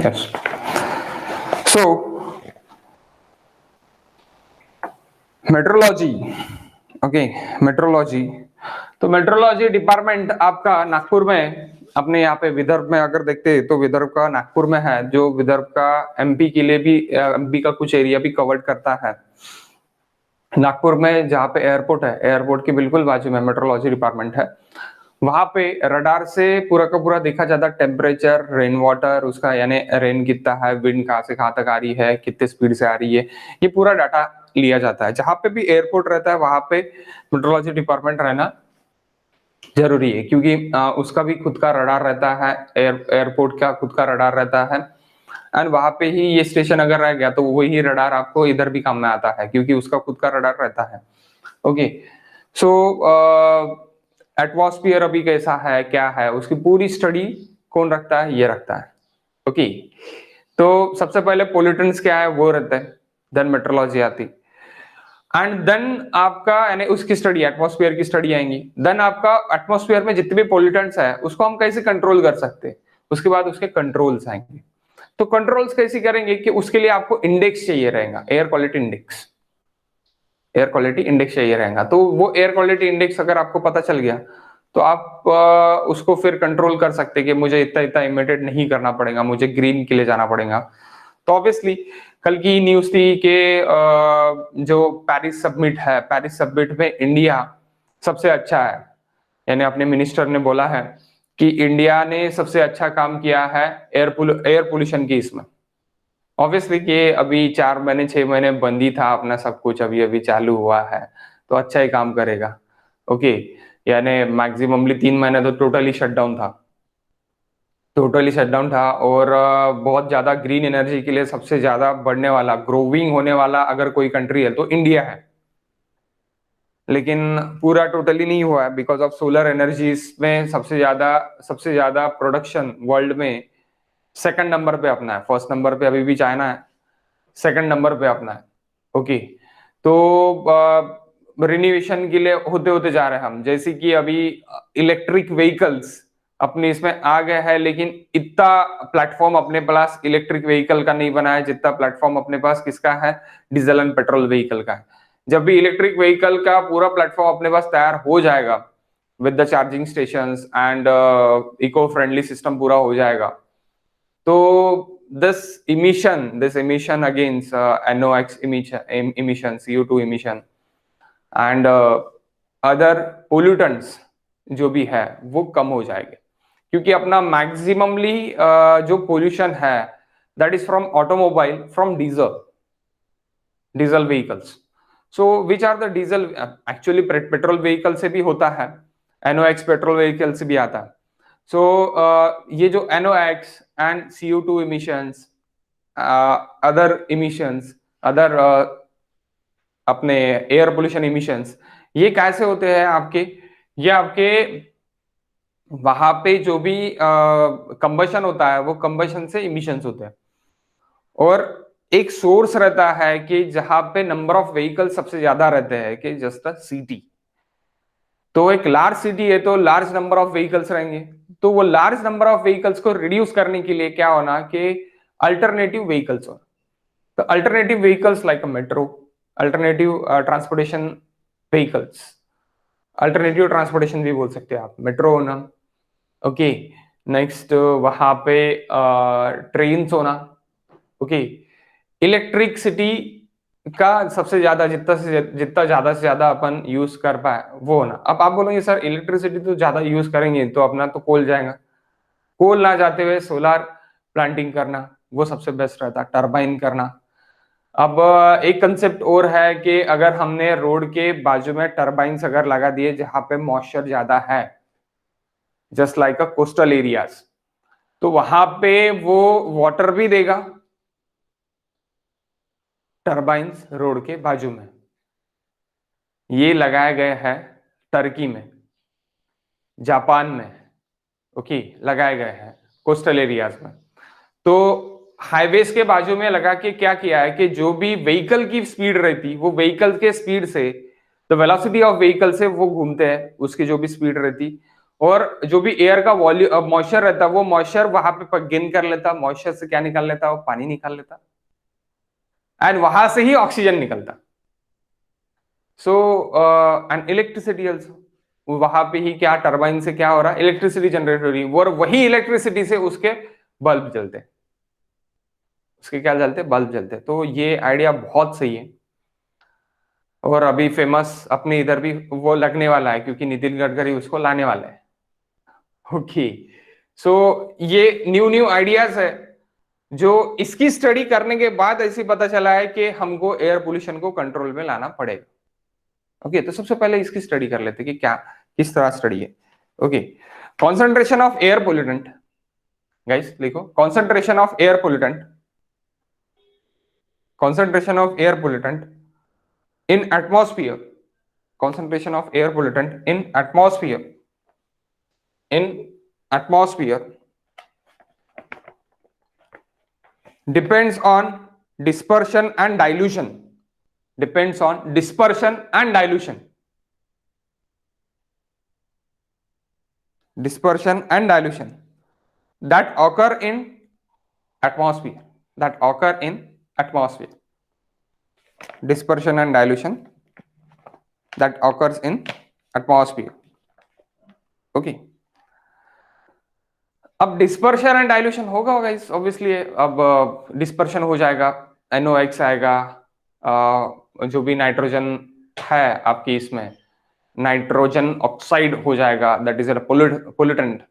Yes. So, metrology, okay, metrology. तो metrology department आपका नागपुर में, अपने यहाँ पे विदर्भ में अगर देखते हैं तो विदर्भ का नागपुर में है, जो विदर्भ का एमपी के लिए भी, एमपी का कुछ एरिया भी कवर करता है। नागपुर में जहाँ पे एयरपोर्ट है, एयरपोर्ट के बिल्कुल बाजू में मेट्रोलॉजी डिपार्टमेंट है। वहां पे रडार से पूरा का पूरा देखा जाता है, टेम्परेचर, रेन वाटर, उसका यानी रेन कितना है, विंड कहाँ से कहाँ तक आ रही है, कितने स्पीड से आ रही है, ये पूरा डाटा लिया जाता है। जहां पे भी एयरपोर्ट रहता है वहां पे मेट्रोलॉजी डिपार्टमेंट रहना जरूरी है, क्योंकि उसका भी खुद का रडार रहता है, एयरपोर्ट का खुद का रडार रहता है। एंड वहां पे ही ये स्टेशन अगर रह गया तो वही रडार आपको इधर भी काम में आता है, क्योंकि उसका खुद का रडार रहता है। ओके, सो एटमॉस्फेयर अभी कैसा है, क्या है, उसकी पूरी स्टडी कौन रखता है, ये रखता है। ओके, तो सबसे पहले पोल्यूटेंट्स क्या है वो रहते हैं, देन मेट्रोलॉजी आती, एंड देन आपका यानी उसकी स्टडी, एटमॉस्फेयर की स्टडी आएंगी। देन आपका एटमॉस्फेयर में जितने भी पोल्यूटेंट्स है उसको हम कैसे कंट्रोल कर सकते हैं, उसके बाद उसके कंट्रोल्स आएंगे। तो कंट्रोल्स कैसे करेंगे कि उसके लिए आपको इंडेक्स चाहिए रहेगा, air quality index, air quality index चाहिए रहेगा। तो वो एयर क्वालिटी इंडेक्स अगर आपको पता चल गया तो आप उसको फिर कंट्रोल कर सकते हैं कि मुझे इतना इतना इमिटेड नहीं करना पड़ेगा, मुझे ग्रीन के लिए जाना पड़ेगा। तो ऑब्वियसली कल की न्यूज थी कि जो पेरिस सबमिट है, पेरिस सबमिट में इंडिया सबसे अच्छा है, यानी अपने मिनिस्टर ने बोला है कि इंडिया ने सबसे अच्छा काम किया है एयर पोल्यूशन की इसमें। ऑब्वियसली कि अभी 4 महीने 6 महीने बंद ही था अपना सब कुछ, अभी अभी चालू हुआ है तो अच्छा ही काम करेगा। ओके, यानी मैक्सिममली 3 महीने तो टोटली शटडाउन था, टोटली शटडाउन था। और बहुत ज्यादा ग्रीन एनर्जी के लिए सबसे ज्यादा बढ़ने वाला, ग्रोविंग होने वाला अगर कोई कंट्री है तो इंडिया है। लेकिन पूरा टोटली नहीं हुआ है, बिकॉज ऑफ सोलर एनर्जी में सबसे ज्यादा प्रोडक्शन वर्ल्ड में सेकंड नंबर पे अपना है, फर्स्ट नंबर पे अभी भी चाइना है, सेकंड नंबर पे अपना है। ओके, तो रिन्यूएशन के लिए होते होते जा रहे हैं हम, जैसे कि अभी इलेक्ट्रिक व्हीकल्स अपने इसमें आ गए हैं, लेकिन इतना प्लेटफॉर्म अपने पास इलेक्ट्रिक व्हीकल का नहीं बना है जितना प्लेटफॉर्म अपने पास किसका है, डीजल एंड पेट्रोल व्हीकल का है। जब भी इलेक्ट्रिक व्हीकल का पूरा प्लेटफॉर्म अपने पास तैयार हो जाएगा with the charging stations and eco friendly system पूरा हो जाएगा, तो this emission against NOx emission, CO2 emission and other pollutants जो भी है वो कम हो जाएंगे, क्योंकि अपना मैक्सिममली जो पोल्यूशन है that is from automobile, from diesel vehicles. So which are the diesel, actually petrol vehicle से भी होता है, NOx पेट्रोल व्हीकल से भी आता है। सो ये जो NOx and CO2 emissions, other emissions, other अपने एयर पोल्यूशन emissions, ये कैसे होते हैं आपके, ये आपके वहां पे जो भी कंबशन होता है वो कंबशन से emissions होते हैं, और एक सोर्स रहता है कि जहां पे नंबर ऑफ व्हीकल सबसे ज्यादा रहते हैं कि जस्ट अ सिटी। तो एक लार्ज सिटी है तो लार्ज नंबर ऑफ व्हीकल्स रहेंगे, तो वो लार्ज नंबर ऑफ व्हीकल्स को रिड्यूस करने के लिए क्या होना कि अल्टरनेटिव व्हीकल्स हो। तो alternative vehicles like metro, alternative transportation vehicles, alternative transportation भी बोल सकते हैं आप, मेट्रो होना। ओके, नेक्स्ट वहां पे ट्रेन होना। ओके, इलेक्ट्रिसिटी का सबसे ज्यादा जितना ज्यादा से ज्यादा अपन यूज कर पाए वो होना। अब आप बोलेंगे सर इलेक्ट्रिसिटी तो ज्यादा यूज करेंगे तो अपना तो कोल जाएगा, कोल ना जाते हुए सोलार प्लांटिंग करना वो सबसे बेस्ट रहता, टरबाइन करना। अब एक कंसेप्ट और है कि अगर हमने रोड के बाजू में टरबाइन्स अगर लगा दिए जहां पे मॉइस्चर ज्यादा है, just like a coastal areas, तो वहां पे वो वाटर भी देगा, टरबाइन्स रोड के बाजू में। ये लगाए गए हैं टर्की में, जापान में, ओके, लगाए गए हैं कोस्टल एरियाज में। तो हाईवेज के बाजू में लगा के क्या किया है कि जो भी व्हीकल की स्पीड रहती, वो व्हीकल के स्पीड से, द वेलोसिटी ऑफ व्हीकल से वो घूमते हैं, उसकी जो भी स्पीड रहती और जो भी एयर का वॉल्यूम मॉइस्चर रहता है वो मॉइस्चर वहां पे गेन कर लेता, मॉइस्चर से क्या निकाल लेता, वो पानी निकाल लेता, एंड वहां से ही ऑक्सीजन निकलता। सो एंड इलेक्ट्रिसिटी ऑल्सो, वहां पे ही क्या टरबाइन से क्या हो रहा है, इलेक्ट्रिसिटी जनरेट हो रही है, और वही इलेक्ट्रिसिटी से उसके बल्ब जलते हैं, उसके क्या जलते हैं, बल्ब जलते हैं। तो ये आइडिया बहुत सही है, और अभी फेमस अपने इधर भी वो लगने वाला है क्योंकि नितिन गडकरी उसको लाने वाला है। ओके, सो ये न्यू न्यू आइडियाज है जो इसकी स्टडी करने के बाद ऐसी पता चला है कि हमको एयर पोल्यूशन को कंट्रोल में लाना पड़ेगा। ओके, तो सबसे पहले इसकी स्टडी कर लेते हैं कि क्या किस तरह स्टडी है। Okay, concentration of air pollutant, guys लिखो, concentration of air pollutant, concentration of air pollutant in atmosphere, concentration of air pollutant in atmosphere depends on dispersion and dilution, depends on dispersion and dilution, dispersion and dilution that occur in atmosphere, that occur in atmosphere, dispersion and dilution that occurs in atmosphere. Okay, अब dispersion and dilution होगा इस obviously, अब dispersion हो जाएगा, NOx आएगा, जो भी nitrogen है आपकी इसमें नाइट्रोजन ऑक्साइड हो जाएगा, दैट इज अ पोल्यूटेंट।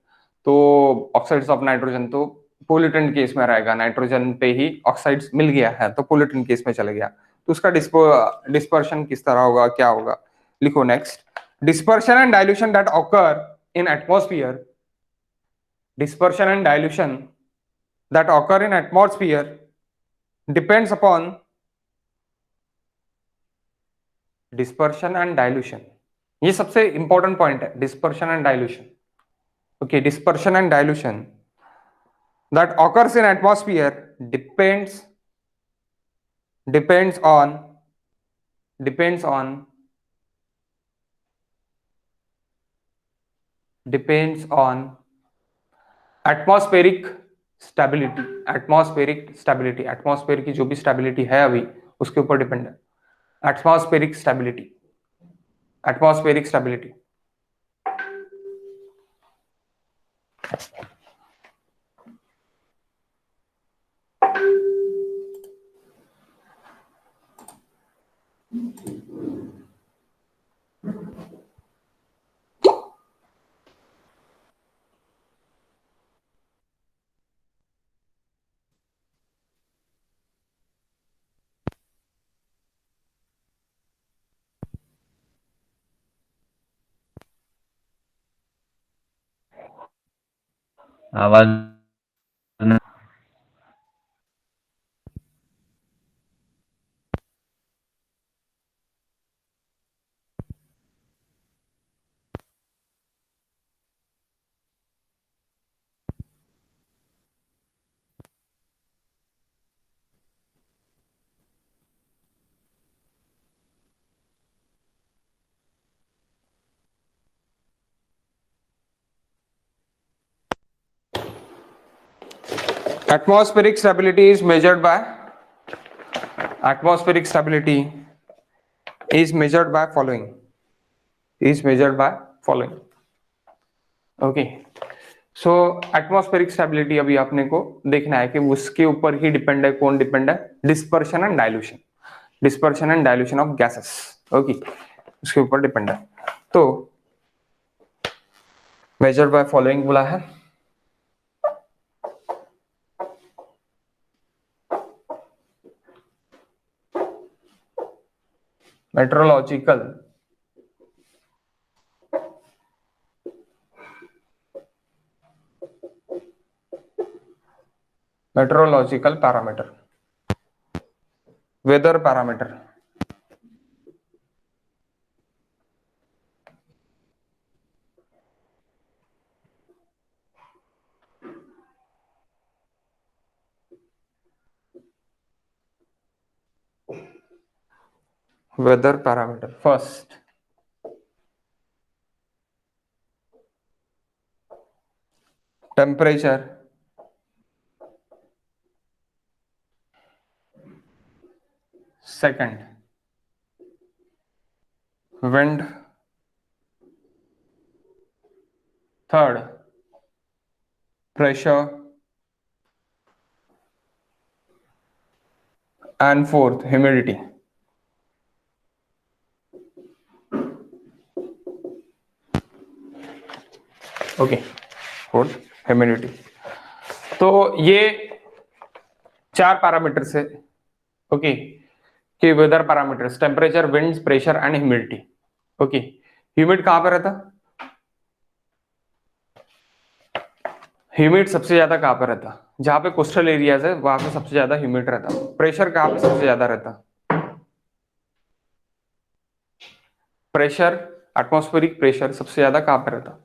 तो ऑक्साइड्स ऑफ नाइट्रोजन तो पोल्यूटेंट केस में रहेगा, नाइट्रोजन पे ही ऑक्साइड्स मिल गया है तो पोल्यूटेंट केस में चले गया, तो उसका डिस्पर्शन किस तरह होगा, क्या होगा, लिखो next, dispersion and dilution that occur in atmosphere, dispersion and dilution that occur in atmosphere depends upon dispersion and dilution। ये सबसे इंपॉर्टेंट पॉइंट है, dispersion and dilution। okay, dispersion and dilution that occurs in atmosphere depends on depends on depends on atmospheric stability, atmospheric stability, atmosphere की जो भी stability है अभी उसके ऊपर डिपेंड है, एटमॉस्फेरिक स्टेबिलिटी, एटमॉस्फेरिक स्टेबिलिटी। आवाज Atmospheric stability is measured by atmospheric stability is measured by following, is measured by following। Okay, so atmospheric stability अभी आपने को देखना है कि उसके ऊपर ही डिपेंड है, कौन डिपेंड है, dispersion and dilution, dispersion and dilution of gases. Okay, उसके ऊपर डिपेंड है, तो मेजर्ड बाय फॉलोइंग बोला है, meteorological meteorological parameter, weather parameter, weather parameter first, temperature, second wind, third pressure, and fourth humidity. Okay, fourth humidity. तो ये 4 parameters है, okay, कि weather parameters, temperature, winds, pressure and humidity. Okay, humid कहां पर रहता? Humid सबसे ज्यादा कहां पर रहता? जहां पे कोस्टल एरियाज है वहां पे सबसे ज्यादा ह्यूमिड रहता। प्रेशर कहां पे सबसे ज्यादा रहता? प्रेशर, एटमॉस्फेरिक प्रेशर सबसे ज्यादा कहां पर रहता?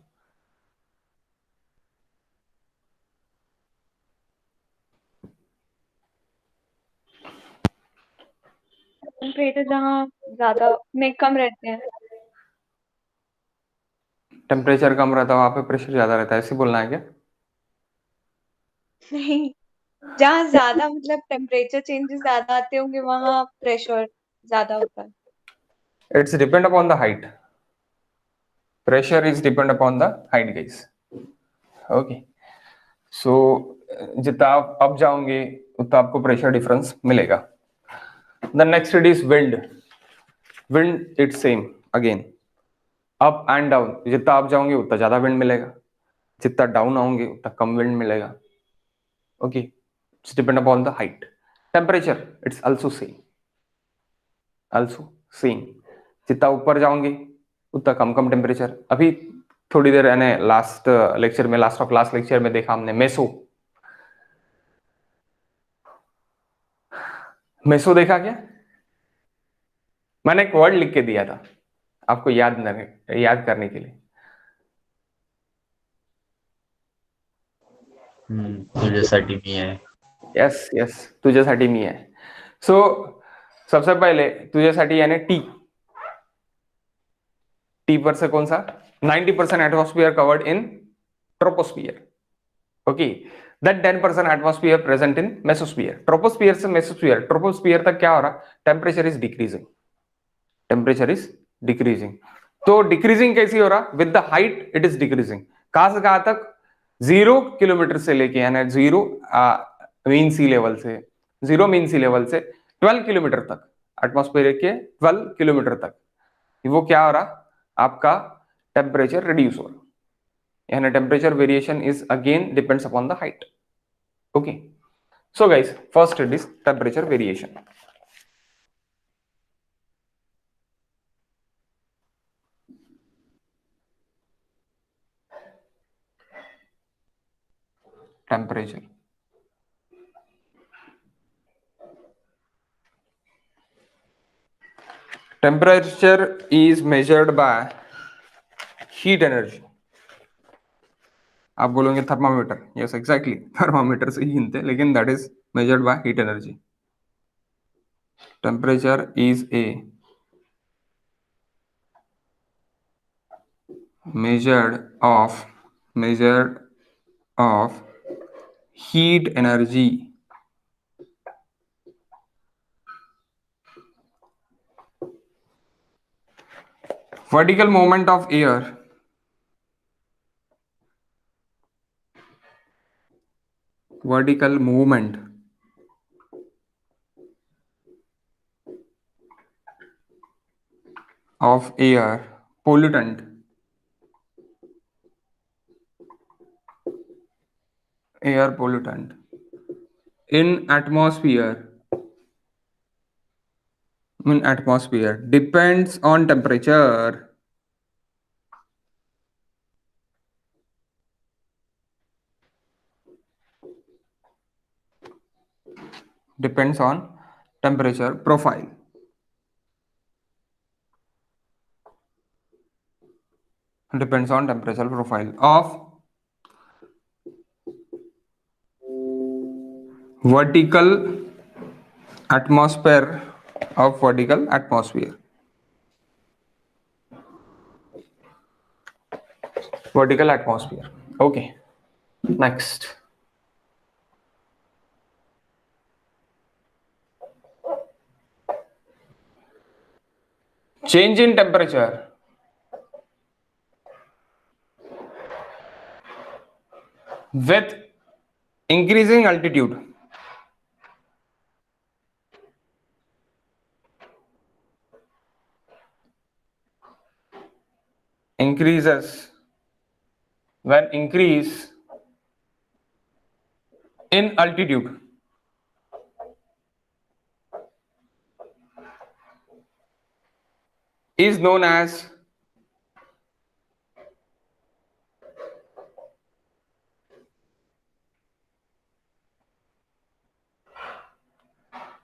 टेम्परेचर जहाँ ज्यादा में कम रहते हैं। टेम्परेचर कम रहता है वहां पे प्रेशर ज्यादा रहता है, ऐसे बोलना है क्या? नहीं, जहाँ ज्यादा मतलब टेम्परेचर चेंजेस ज्यादा आते होंगे वहाँ प्रेशर ज्यादा होता है। It's depend upon the height, pressure is depend upon the height guys. Okay, so जितना आप अप जाओगे उतना आपको प्रेशर डिफरेंस मिलेगा। The next it is wind. Wind it's same again, up and down, जितना आप जाओगे उतना ज्यादा विंड मिलेगा, जितना डाउन आओगे उतना कम विंड मिलेगा। Okay, it's depend upon the height. Temperature it's also same, also same, जितना ऊपर जाओगे उतना कम कम टेम्परेचर। अभी थोड़ी देर यानी लास्ट लेक्चर में, लास्ट ऑफ लास्ट लेक्चर में देखा हमने मेसो। मेसो देखा क्या? मैंने एक वर्ड लिख के दिया था आपको याद करने के लिए। तुझ्यासाठी मी आहे। यस यस, तुझ्यासाठी मी आहे। सो सबसे पहले तुझ्यासाठी यानी टी, टी पर से कौन सा? 90% atmosphere covered in troposphere. Okay, that 10% atmosphere present in mesosphere. Troposphere से मेसोस्फियर, ट्रोपोस्फियर तक क्या हो रहा? Temperature is decreasing, temperature is decreasing. तो डिक्रीजिंग कैसी हो रहा? With the height it is decreasing. कहां से कहां तक? 0 किलोमीटर से लेके यानी जीरो मीन सी लेवल से, 0 मीन सी लेवल से 12 किलोमीटर तक, एटमॉस्फेयर के 12 किलोमीटर तक वो क्या हो रहा? आपका टेम्परेचर रिड्यूस हो रहा, यानी temperature variation is again depends upon the height. Okay, so guys first it is temperature variation. Temperature, temperature is measured by heat energy। आप बोलोगे थर्मामीटर, यस एग्जैक्टली, थर्मामीटर से ही हिंट है, लेकिन that is measured by heat energy. Temperature is a measured of heat energy vertical movement of air, vertical movement of air, pollutant, air pollutant in atmosphere depends on temperature, depends on temperature profile, depends on temperature profile of vertical atmosphere, of vertical atmosphere, vertical atmosphere। okay, Next. Change in temperature with increasing altitude increases when increase in altitude is known as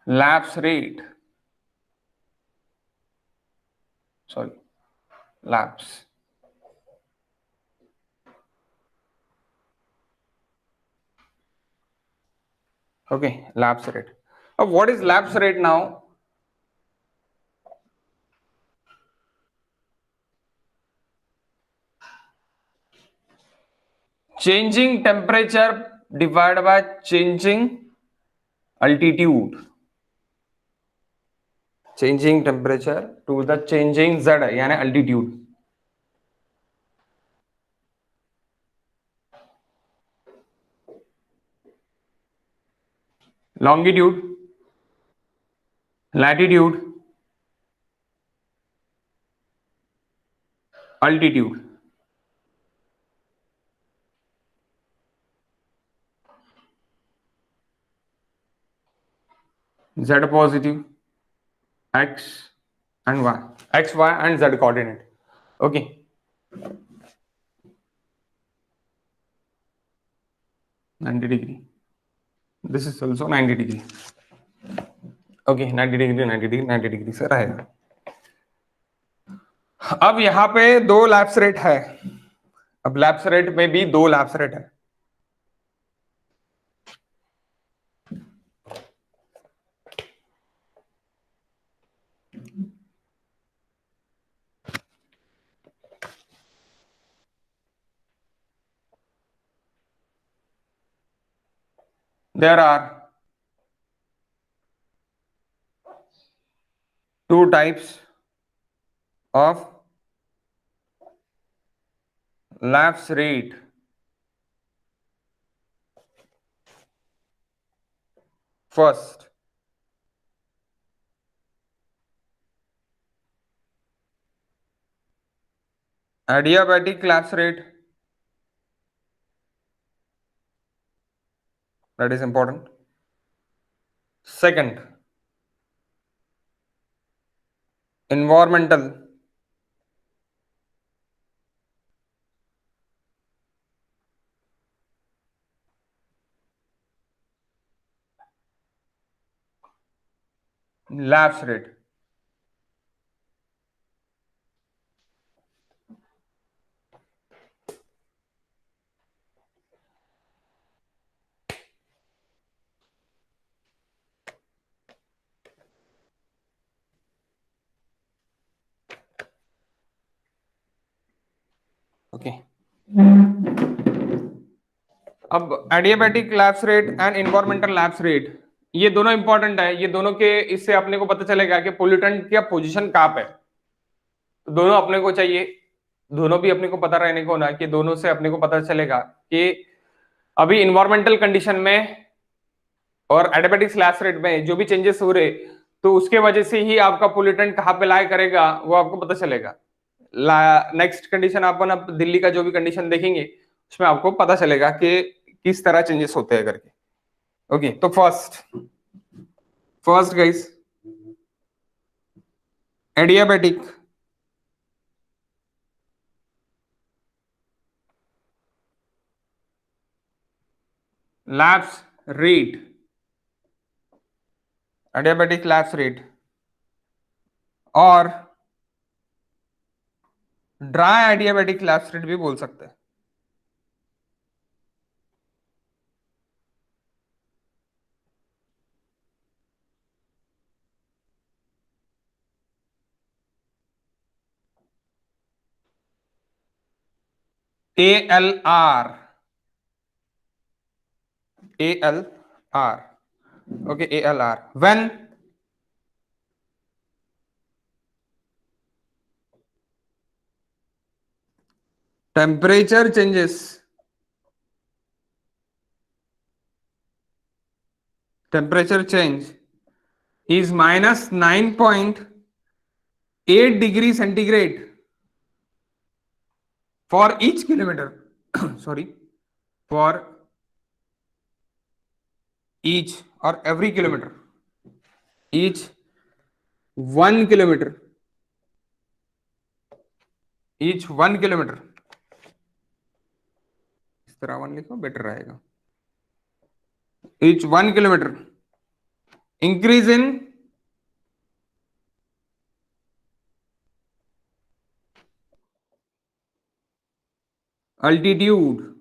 lapse rate. Sorry, lapse. Okay, lapse rate. What is lapse rate now? Changing temperature divided by changing altitude. Changing temperature to the changing z यानी altitude. Longitude, latitude, altitude. Z positive, x and y, x, y and z coordinate. Okay. (90°). This is also 90°. Okay, 90°, 90°, 90° से रहेगा. अब यहाँ पे दो lapse rate है. अब lapse rate में भी दो लैप्स रेट है. There are two types of lapse rate. First, adiabatic lapse rate, that is important. Second, environmental lapse rate. Okay. अब adiabatic lapse rate and environmental lapse rate, ये दोनों important है. ये दोनों के इससे अपने को पता चलेगा कि पोल्यूटेंट का पोजीशन कहां पे है. तो दोनों अपने को चाहिए, दोनों भी अपने को पता रहने को ना, कि दोनों से अपने को पता चलेगा कि अभी इन्वायरमेंटल कंडीशन में और एडियाबैटिक लैप्स रेट में जो भी चेंजेस हो रहे, तो उसके वजह से ही आपका पोल्यूटेंट कहां पे लाई करेगा वो आपको पता चलेगा. नेक्स्ट कंडीशन अपन अब दिल्ली का जो भी कंडीशन देखेंगे उसमें आपको पता चलेगा कि किस तरह चेंजेस होते हैं करके. ओके, तो first guys, adiabatic lapse rate, adiabatic lapse rate और ड्राई एडियाबैटिक लैप्स रेट भी बोल सकते हैं. ALR ALR. Okay, ALR. When temperature changes, temperature change is minus 9.8 degree centigrade for each kilometer. Sorry, for each or every kilometer, each 1 kilometer, each 1 kilometer. इस तरह 1 लिखो better रहेगा. Each 1 kilometer increase in altitude,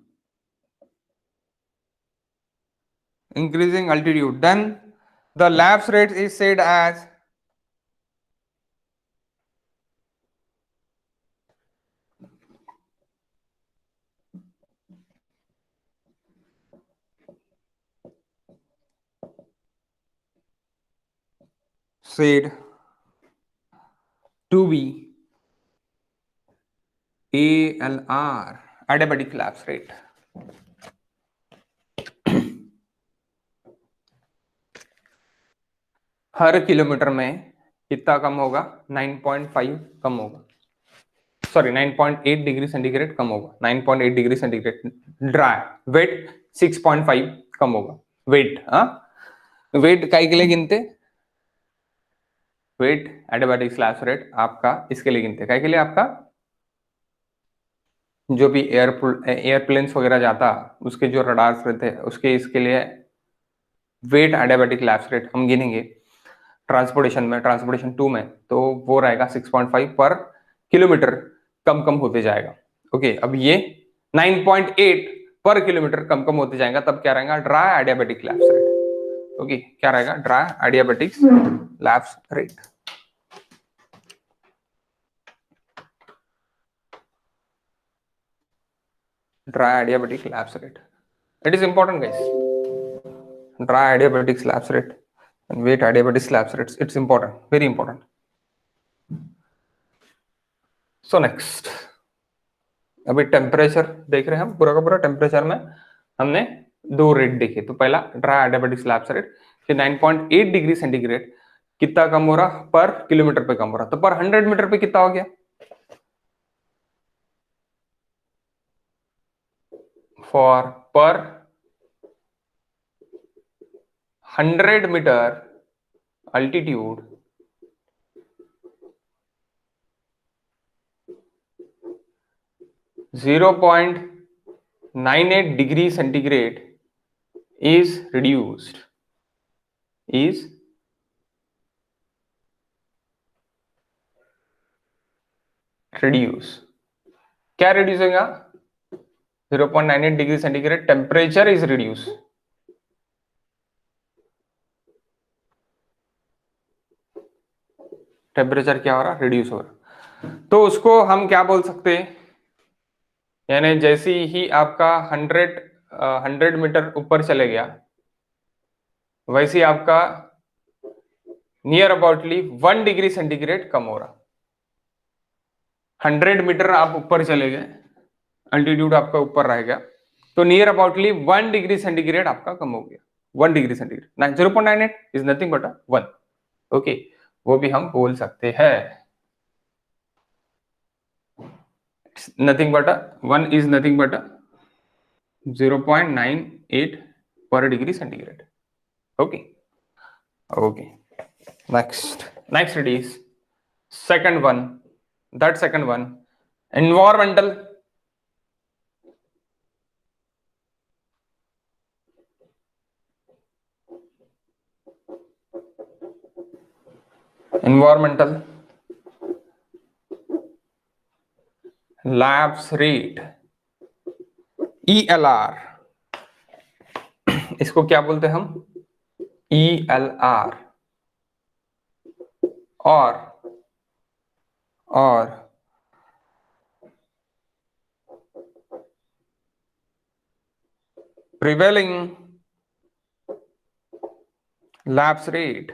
increasing altitude, then the lapse rate is said as said to be ALR, adiabatic lapse rate. Her kilometre में कितना कम होगा? 9.5 कम होगा, sorry 9.8 degree centigrade कम होगा. 9.8 degree centigrade dry, wait 6.5 कम होगा. Wait, हाँ, wait काय के लिए गिनते? वेट एडियाबैटिक स्लैश रेट आपका इसके लिए गिनते, काय के लिए? आपका जो भी एयरप्लेन्स वगैरह जाता उसके जो रडार्स रहते हैं उसके इसके लिए वेट एडियाबैटिक लैप्स रेट हम गिनेंगे. ट्रांसपोर्टेशन में, ट्रांसपोर्टेशन 2 में तो वो रहेगा 6.5 पर किलोमीटर, कम कम होते जाएगा. ओके, अब ये 9.8 पर किलोमीटर कम कम होते जाएगा, तब क्या रहेगा? Dry adiabatic lapse rate. Okay, क्या रहेगा? Dry adiabatic lapse rate. Dry adiabatic lapse rate. It is important, guys. Dry adiabatic lapse rate and wet adiabatic lapse rates. It's important, very important. So next, अभी temperature देख रहे हैं हम, पूरा का पूरा टेम्परेचर में हमने दो रेट देखे. तो पहला ड्राई एडियाबैटिक लैप्स रेट कि 9.8 डिग्री सेंटीग्रेड कितना कम हो रहा? पर किलोमीटर पे कम हो रहा. तो पर 100 मीटर पे कितना हो गया? फॉर पर 100 metre altitude, 0.98 degree centigrade is reduced. क्या रिड्यूस होगा? 0.98 degree centigrade temperature is reduce. Temperature क्या हो रहा? रिड्यूस हो रहा. तो उसको हम क्या बोल सकते हैं? यानी जैसे ही आपका 100 मीटर ऊपर चले गया वैसे ही आपका नियर अबाउटली 1 डिग्री सेंटीग्रेड कम हो रहा. 100 मीटर आप ऊपर चले गए, अल्टीट्यूड आपका ऊपर रहेगा, तो नियर अबाउटली 1 डिग्री सेंटीग्रेड आपका कम हो गया. 1 degree centigrade, 0.98 is nothing but 1. Okay, वो भी हम बोल सकते हैं. Nothing but 1 is nothing but 0.98 per degree centigrade. Okay. Next it is second one. That second one, environmental lapse rate, ELR. इसको क्या बोलते हैं हम? ELR और prevailing lapse rate,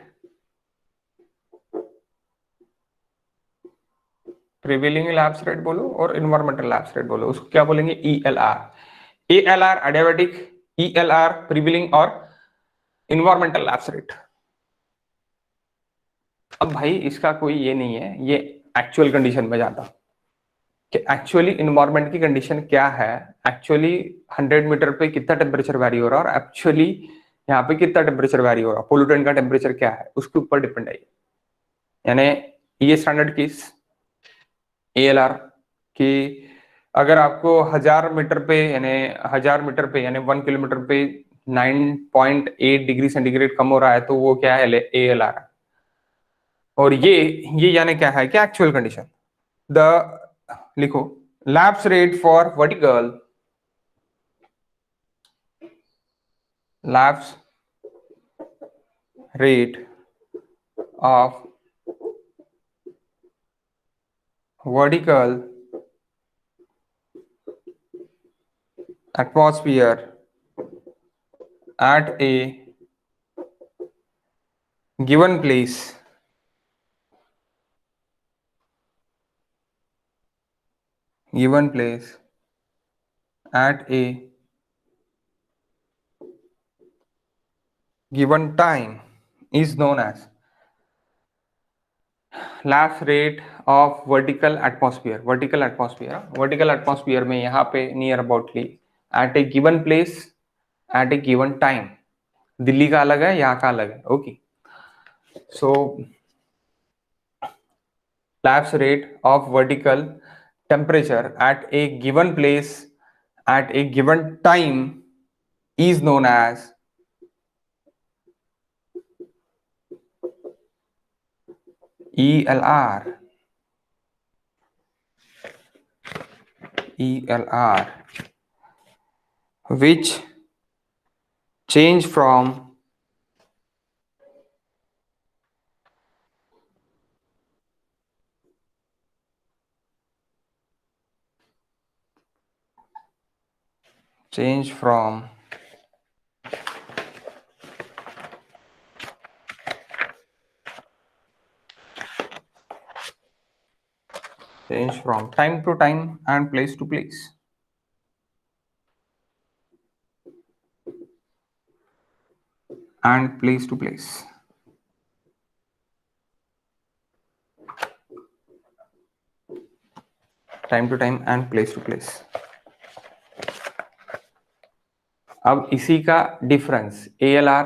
prevailing lapse rate बोलो और इन्वायरमेंटल लैप्स रेट बोलो, उसको क्या बोलेंगे? ELR। ALR adiabatic, ELR prevailing और इन्वायरमेंटल लैप्स रेट। अब भाई इसका कोई ये नहीं है, ये एक्चुअल कंडीशन में जाता कि एक्चुअली इन्वायरमेंट की कंडीशन क्या है, एक्चुअली 100 मीटर पे कितना टेम्परेचर वेरी हो रहा है और एक्चुअली यहाँ पे कितना टेम्परेचर वेरी हो रहा है, पोल्यूटेंट का टेम्परेचर क्या है, उसके ऊपर डिपेंड है। यानी ये स्टैंडर्ड केस ALR की, अगर आपको 1000 मीटर पे यानी 1000 मीटर पे यानी 1 किलोमीटर पे 9.8 डिग्री सेंटीग्रेड कम हो रहा है तो वो क्या है? ALR। और ये यानी क्या है? क्या एक्चुअल कंडीशन। द लिखो, lapse rate for vertical, lapse rate of vertical atmosphere at a given place at a given time is known as lapse rate of vertical atmosphere। vertical atmosphere में यहाँ पे near aboutly at a given place at a given time, Delhi का अलग है, यहाँ का अलग है। Okay, so lapse rate of vertical temperature at a given place at a given time is known as ELR। which change from change from time to time and place to place। and place to place। time to time and place to place। अब इसी का difference ALR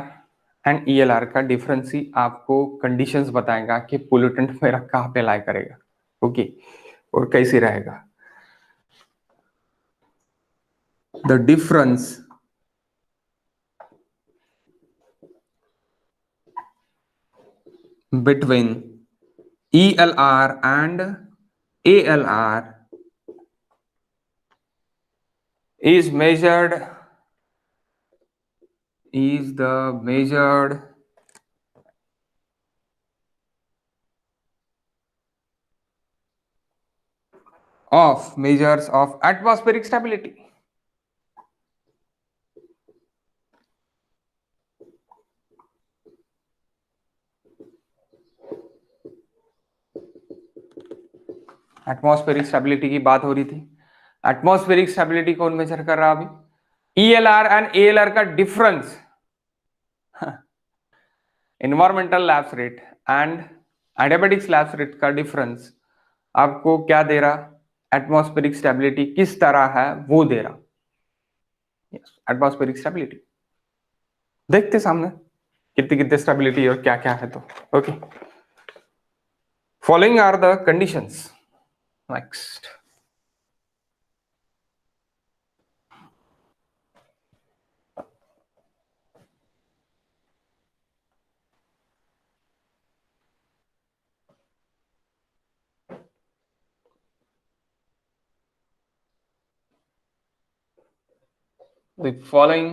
and ELR का difference ही आपको conditions बताएगा कि pollutant मेरा कहाँ पे लाई करेगा। ओके, और कैसे रहेगा। The difference between ELR and ALR is measured of measures of atmospheric stability। Atmospheric stability की बात हो रही थी। एटमॉस्फेरिक स्टेबिलिटी कौन मेजर कर रहा अभी? ELR एंड ALR का difference, environmental lapse rate and adiabatic lapse rate का डिफरेंस आपको क्या दे रहा? एटमॉस्फेरिक स्टेबिलिटी किस तरह है वो दे रहा। एटमॉस्फेरिक स्टेबिलिटी देखते सामने कितनी कितनी स्टेबिलिटी और क्या क्या है। तो okay, following are the conditions. Next, the following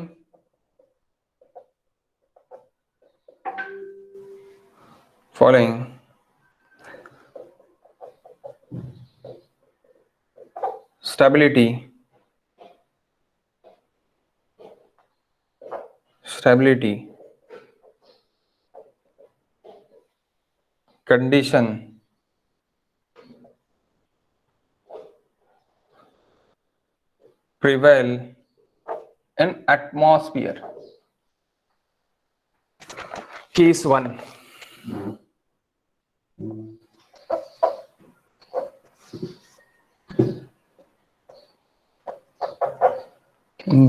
stability condition prevail in atmosphere. Case 1.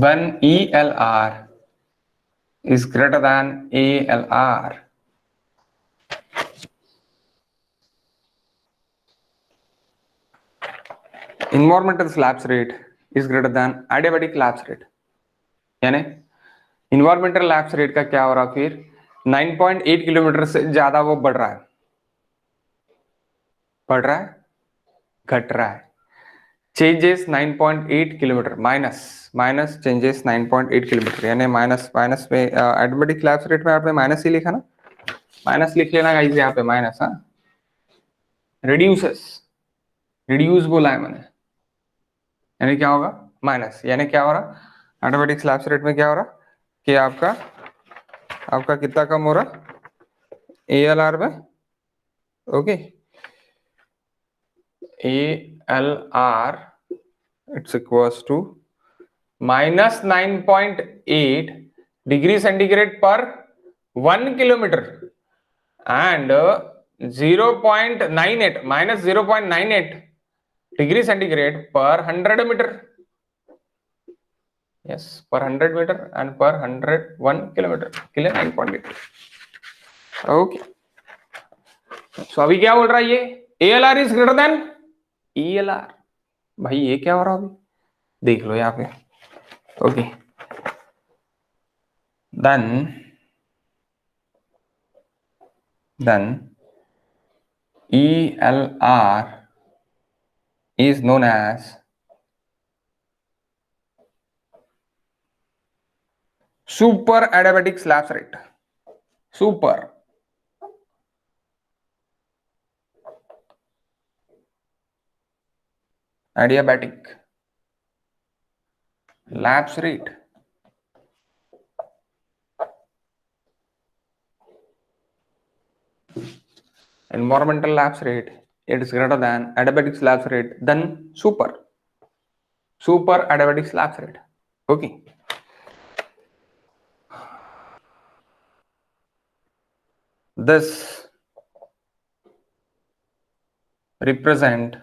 When ELR is greater than ALR, environmental lapse rate is greater than adiabatic lapse rate. यानी इन्वायरमेंटल लैप्स रेट का क्या हो रहा फिर 9.8 kilometre से ज्यादा वो बढ़ रहा है, घट रहा है, changes 9.8 kilometre minus changes 9.8 kilometre, यानी माइनस में एडियाबेटिक लैप्स रेट में आपने माइनस ही लिखा ना, माइनस लिख लेना गाइस यहाँ पे माइनस, हाँ रिड्यूस बोला है मैंने, यानी क्या होगा माइनस, यानी क्या हो रहा एडियाबेटिक लैप्स रेट में क्या हो रहा कि आपका कितना कम हो रहा ALR में, okay ALR it's equals to minus 9.8 degree centigrade per 1 kilometer and 0.98 minus 0.98 degree centigrade per 100 meter. Yes, per 100 meter and per 101 kilometer, clear 9.8. Okay, so अभी क्या बोल रहा है ये ALR is greater than ELR. भाई ये क्या हो रहा है अभी देख लो यहाँ पे, okay then ELR is known as super adiabatic lapse rate. Super adiabatic lapse rate. Environmental lapse rate, it is greater than adiabatic lapse rate, then super adiabatic lapse rate. Okay, this represent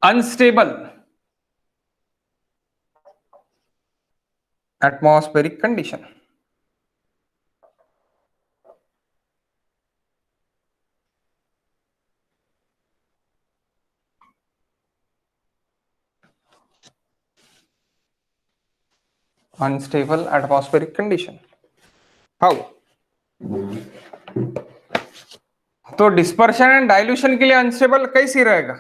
unstable atmospheric condition. Unstable atmospheric condition. How? तो dispersion and dilution के लिए unstable कैसी रहेगा,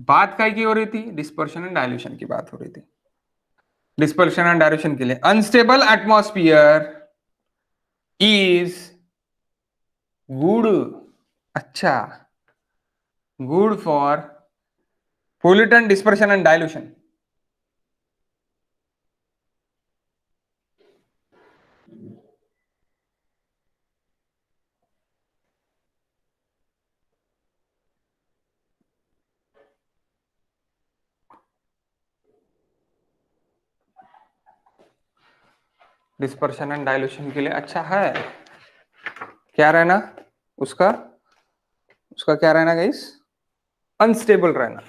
बात काय की हो रही थी, डिस्पर्शन एंड डाइल्यूशन की बात हो रही थी. डिस्पर्शन एंड डाइल्यूशन के लिए अनस्टेबल एटमॉस्फियर इज गुड, अच्छा good for pollutant dispersion and dilution. Dispersion and dilution के लिए अच्छा है, क्या रहना उसका क्या रहना गाइस, अनस्टेबल रहना.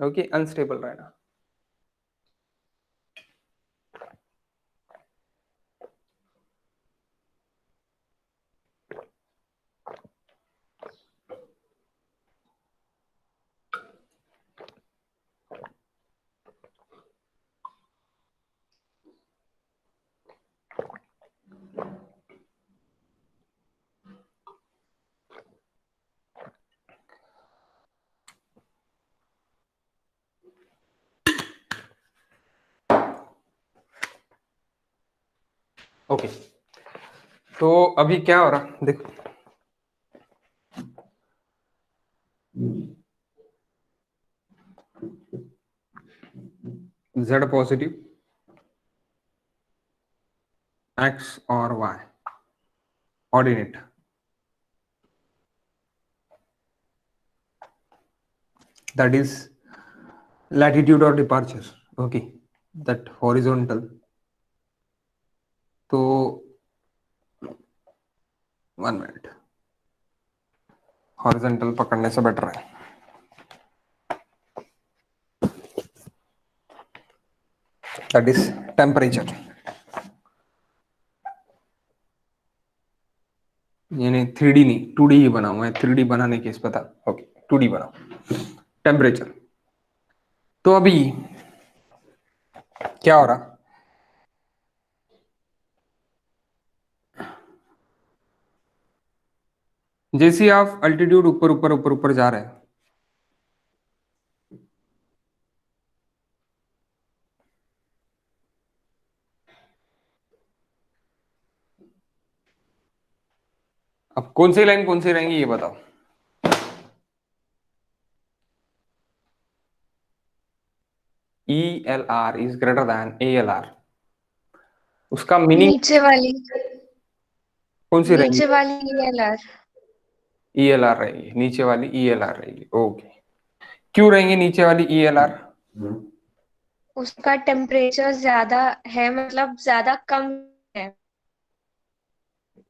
ओके अनस्टेबल रहना. ओके तो अभी क्या हो रहा देखो, Z पॉजिटिव, X और Y ordinate, that is latitude or departure, okay, that horizontal. तो 1 मिनट, हॉरिजॉन्टल पकड़ने से बेटर है। दैट इज टेम्परेचर, यानी 3D नहीं 2D ही बनाऊं मैं, 3D बनाने केस पता, ओके 2D बनाऊं। टेम्परेचर, तो अभी क्या हो रहा, जैसे आप अल्टीट्यूड ऊपर ऊपर ऊपर ऊपर जा रहे हैं, अब कौन सी लाइन कौन सी रहेंगी ये बताओ। ELR is greater than ALR, उसका मीनिंग नीचे वाली कौन सी रहेंगी? नीचे वाली ELR। ELR रहेगी, नीचे वाली ELR रहेगी, ओके। क्यों रहेंगी नीचे वाली ELR? उसका टेम्परेचर ज्यादा है, मतलब ज्यादा कम है।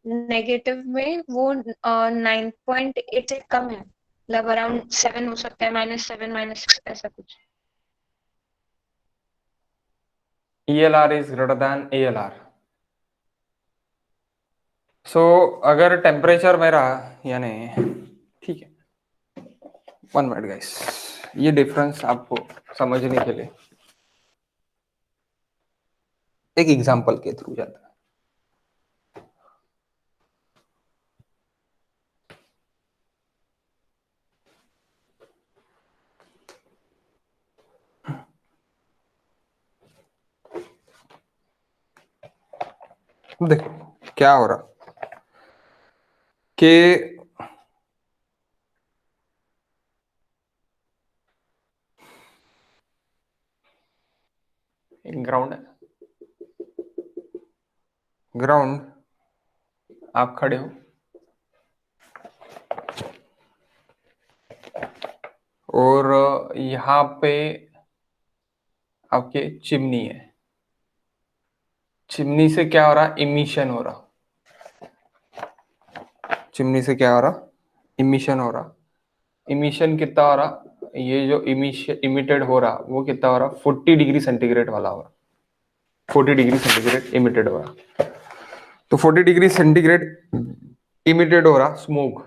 नेगेटिव में वो 9.8 से कम है, मतलब अराउंड 7 हो सकता है, -7 -6 ऐसा कुछ। ELR is greater than ALR। सो अगर टेम्परेचर मेरा, यानी ठीक है, 1 मिनट गाइस, ये डिफरेंस आपको समझने के लिए एक एग्जांपल के थ्रू जाता है। देखो क्या हो रहा कि ग्राउंड है, ग्राउंड आप खड़े हो और यहाँ पे आपके चिमनी है, चिमनी से क्या हो रहा, इमिशन हो रहा, चिमनी से क्या हो रहा, इमिशन हो रहा। इमिशन कितना हो रहा, ये जो इमिशन इमिटेड हो रहा वो कितना हो रहा, 40 डिग्री सेंटीग्रेड वाला हो रहा, 40 डिग्री सेंटीग्रेड इमिटेड हो रहा। तो 40 डिग्री सेंटीग्रेड इमिटेड हो रहा smoke,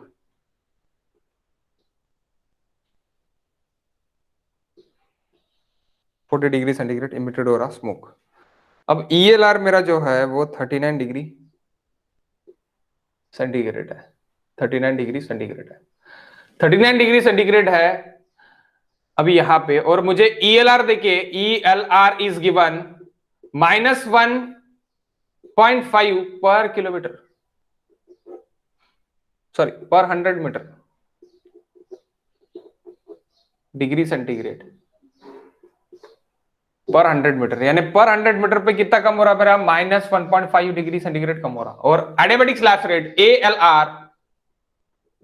forty degree centigrade emitted हो रहा स्मोक। अब ELR मेरा जो है वो 39 डिग्री सेंटीग्रेड है, 39 डिग्री सेंटीग्रेड है, 39 डिग्री सेंटीग्रेड है अभी यहाँ पे। और मुझे ELR देखिए, ELR इज गिवन -1.5 पर किलोमीटर, सॉरी पर 100 मीटर, डिग्री सेंटीग्रेड पर 100 मीटर, यानी पर 100 मीटर पे कितना कम हो रहा है मेरा, -1.5 डिग्री सेंटीग्रेड कम हो रहा। और एडियाबैटिक स्लैश रेट ALR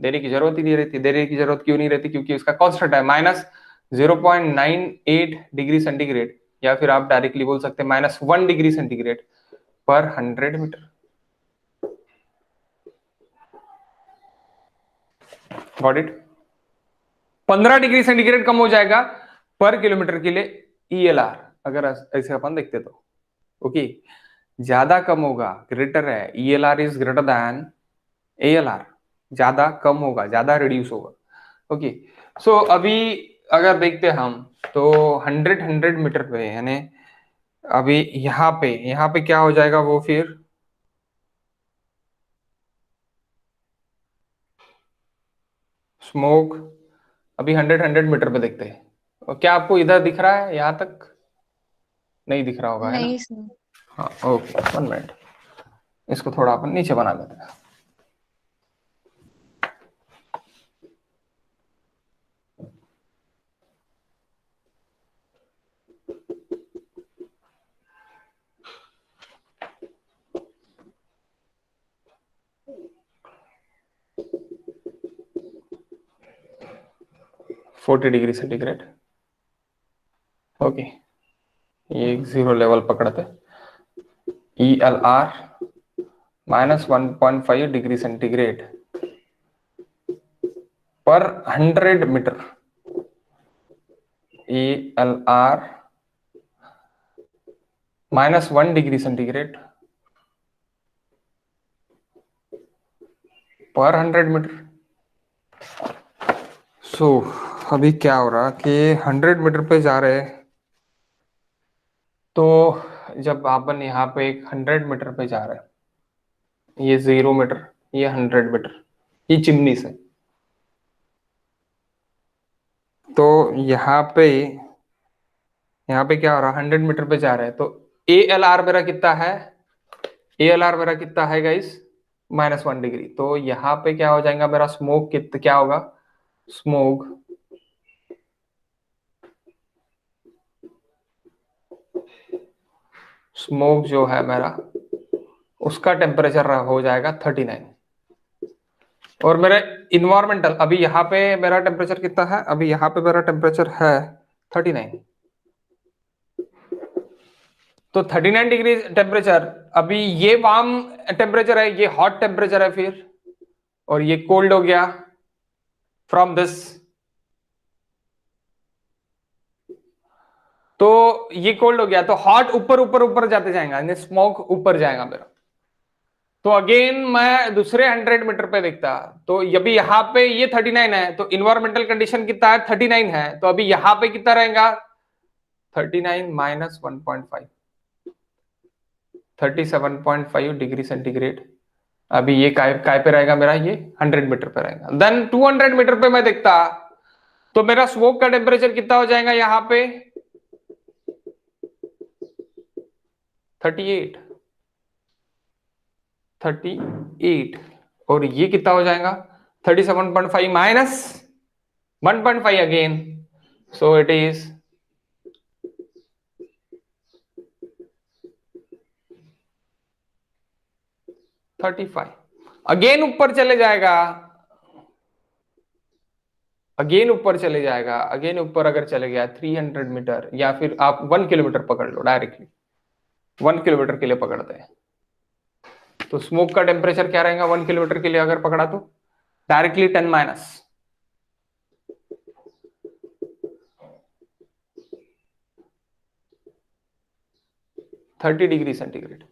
देने की जरूरत ही नहीं रहती, देने की जरूरत क्यों नहीं रहती, क्योंकि उसका कांस्टेंट है -0.98 डिग्री सेंटीग्रेड, या फिर आप डायरेक्टली बोल सकते हैं -1 डिग्री सेंटीग्रेड पर 100 metre. Got it? 15 degree centigrade कम हो जाएगा पर किलोमीटर के लिए ELR, अगर ऐसे अपन देखते तो ओके। ज्यादा कम होगा, ग्रेटर है, ELR is greater than ALR, ज्यादा कम होगा, ज्यादा रिड्यूस होगा, ओके। सो अभी अगर देखते हम तो 100 मीटर पे, यानी अभी यहाँ पे क्या हो जाएगा वो, फिर स्मोक। अभी 100 मीटर पे देखते हैं, और क्या आपको इधर दिख रहा है, यहाँ तक नहीं दिख रहा होगा, है ना? नहीं सर। हाँ ओके, 1 मिनट। इसको थोड़ा अपन नीचे बना लेते हैं। $40°C। ओके, ये एक जीरो लेवल पकड़ते, ELR -1.5°C पर 100 मीटर, ELR -1°C पर 100 मीटर। सो अभी क्या हो रहा कि 100 मीटर पे जा रहे हैं, तो जब अपन यहाँ पे एक 100 मीटर पे जा रहे हैं, ये 0 मीटर, ये 100 मीटर, ये चिमनी से, तो यहाँ पे क्या हो रहा है, 100 मीटर पे जा रहे हैं, तो ALR मेरा कितना है, ALR मेरा कितना है गाइस, -1°। तो यहाँ पे क्या हो जाएगा मेरा, स्मोक कितना क्या होगा, स्मोक जो है मेरा, उसका टेम्परेचर हो जाएगा 39। और मेरा इन्वायरमेंटल, अभी यहाँ पे मेरा टेम्परेचर कितना है, अभी यहाँ पे मेरा टेम्परेचर है 39। तो 39 डिग्री टेम्परेचर, अभी ये वार्म टेम्परेचर है, ये हॉट टेम्परेचर है फिर, और ये कोल्ड हो गया फ्रॉम दिस। तो ये कोल्ड हो गया, तो हॉट ऊपर ऊपर ऊपर जाते जाएगा, स्मोक ऊपर जाएगा मेरा। तो अगेन मैं दूसरे 100 मीटर पे देखता, तो अभी यहाँ पे ये 39 है, तो इन्वायरमेंटल कंडीशन कितना है, 39 है, तो अभी यहाँ पे कितना रहेगा, 39 - 1.5, 37.5°C। अभी ये काय पे रहेगा मेरा, ये 100 मीटर पे रहेगा। देन 200 मीटर पे मैं देखता, तो मेरा स्मोक का टेम्परेचर कितना हो जाएगा यहाँ पे, 38, और ये कितना हो जाएगा, 37.5 - 1.5 again, so it is 35। Again ऊपर चले जाएगा, अगेन ऊपर अगर चले गया 300 मीटर, या फिर आप 1 किलोमीटर पकड़ लो, डायरेक्टली 1 किलोमीटर के लिए पकड़ते हैं, तो स्मोक का टेम्परेचर क्या रहेगा 1 किलोमीटर के लिए अगर पकड़ा, तो डायरेक्टली 10 30°C।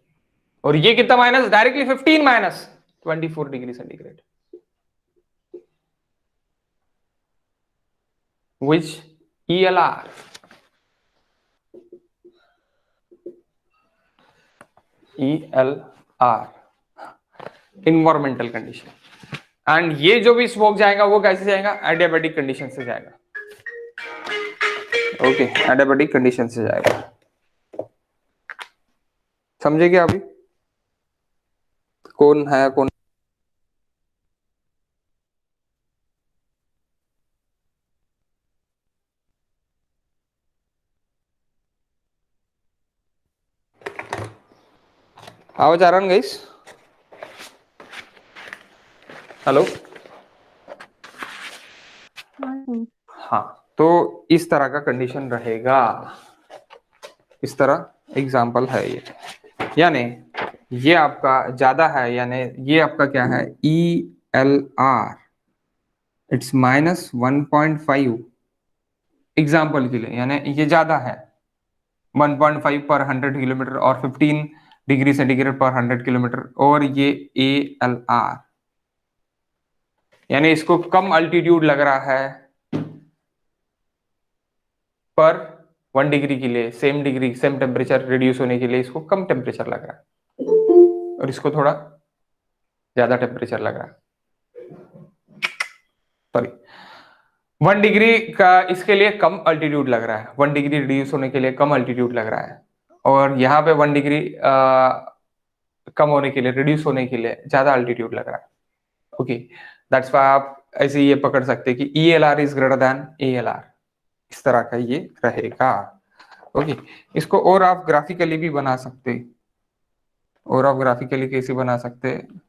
और ये कितना minus, directly 15 - 24°C, which ELR environmental condition. And ये जो भी स्मोक जाएगा वो कैसे जाएगा, एडियाबेटिक कंडीशन से जाएगा। ओके, एडियाबेटिक कंडीशन से जाएगा, समझे क्या अभी, कौन है कौन, आवाज आ रहा है गाइस, हेलो, हाँ, तो इस तरह का कंडीशन रहेगा, इस तरह एग्जाम्पल है ये, यानी ये आपका ज्यादा है, यानी ये आपका क्या है, ELR इट्स -1.5 एग्जाम्पल के लिए, यानी ये ज्यादा है 1.5 पर 100 किलोमीटर, और 15°C पर 100 किलोमीटर, और ये ALR यानी इसको कम अल्टीट्यूड लग रहा है पर 1 डिग्री के लिए, सेम टेम्परेचर रिड्यूस होने के लिए इसको कम टेम्परेचर लग रहा है, और इसको थोड़ा ज्यादा टेम्परेचर लग रहा है, सॉरी 1 डिग्री का इसके लिए कम अल्टीट्यूड लग रहा है, 1 डिग्री रिड्यूस होने के लिए कम अल्टीट्यूड लग रहा है, और यहाँ पे 1 डिग्री कम होने के लिए, रिड्यूस होने के लिए ज्यादा अल्टीट्यूड लग रहा है। ओके, दैट्स व्हाई आप ऐसे ये पकड़ सकते हैं कि ELR is greater than ALR, इस तरह का ये रहेगा। ओके, इसको और आप ग्राफिकली भी बना सकते हैं। और आप ग्राफिकली कैसे बना सकते हैं?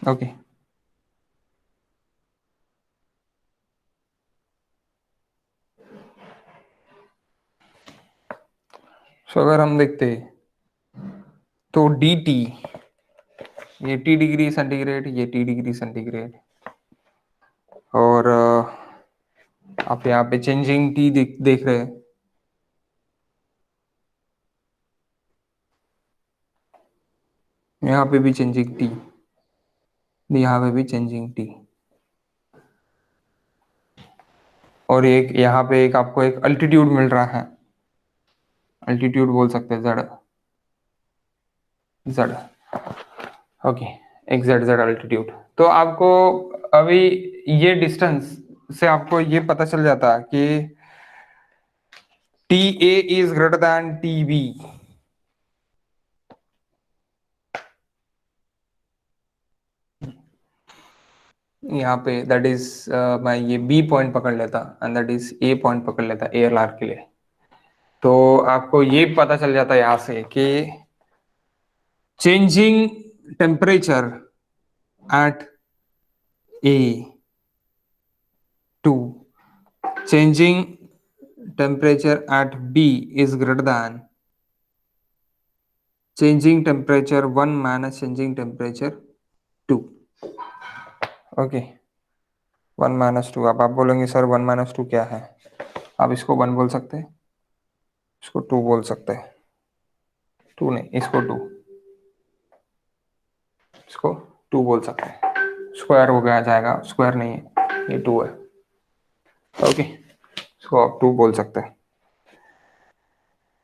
ओके, सो अगर हम देखते तो dt, ये T डिग्री सेंटीग्रेड, ये T डिग्री सेंटीग्रेड, और आप यहाँ पे चेंजिंग T देख रहे हैं। यहाँ पे भी चेंजिंग T, यहाँ पे भी चेंजिंग T, और एक यहाँ पे एक आपको एक अल्टीट्यूड मिल रहा है, अल्टीट्यूड बोल सकते हैं Z, Z। ओके, एक Z अल्टीट्यूड। तो आपको अभी ये डिस्टेंस से आपको ये पता चल जाता है कि TA is greater than TB। यहाँ पे दैट इज मैं ये B पॉइंट पकड़ लेता and that is A point पकड़ लेता ALR के लिए। तो आपको ये पता चल जाता है यहाँ से कि changing temperature at A2, changing temperature at B is greater than changing temperature 1 minus changing temperature 2। Okay, 1 minus 2। अब आप बोलेंगे सर 1 minus 2 क्या है? आप इसको 1 बोल सकते हैं, इसको 2 बोल सकते हैं, 2 नहीं, इसको 2, इसको 2 बोल सकते हैं। स्क्वायर हो गया जाएगा, स्क्वायर नहीं है, ये 2 है। ओके, इसको आप 2 बोल सकते हैं।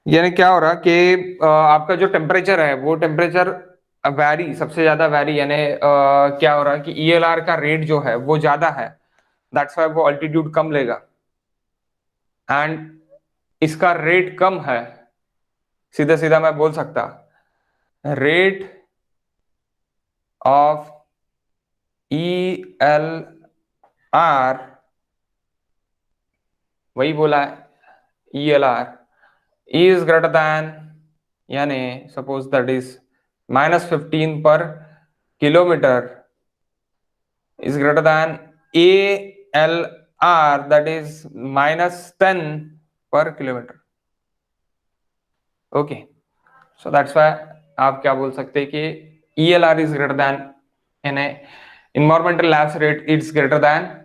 यानी क्या हो रहा कि आपका जो टेम्परेचर है वो टेम्परेचर वैरी, सबसे ज्यादा वैरी, यानी क्या हो रहा है कि ELR का रेट जो है वो ज्यादा है, दैट्स वाई वो अल्टीट्यूड कम लेगा। एंड इसका रेट कम है, सीधा सीधा मैं बोल सकता रेट ऑफ ELR, वही बोला है ELR इज ग्रेटर देन, यानी सपोज दैट इज -15 पर kilometre is greater than ALR, that is -10 per kilometer। Okay, so that's why आप क्या बोल सकते हैं कि ELR is greater than, यानी environmental lapse rate it's greater than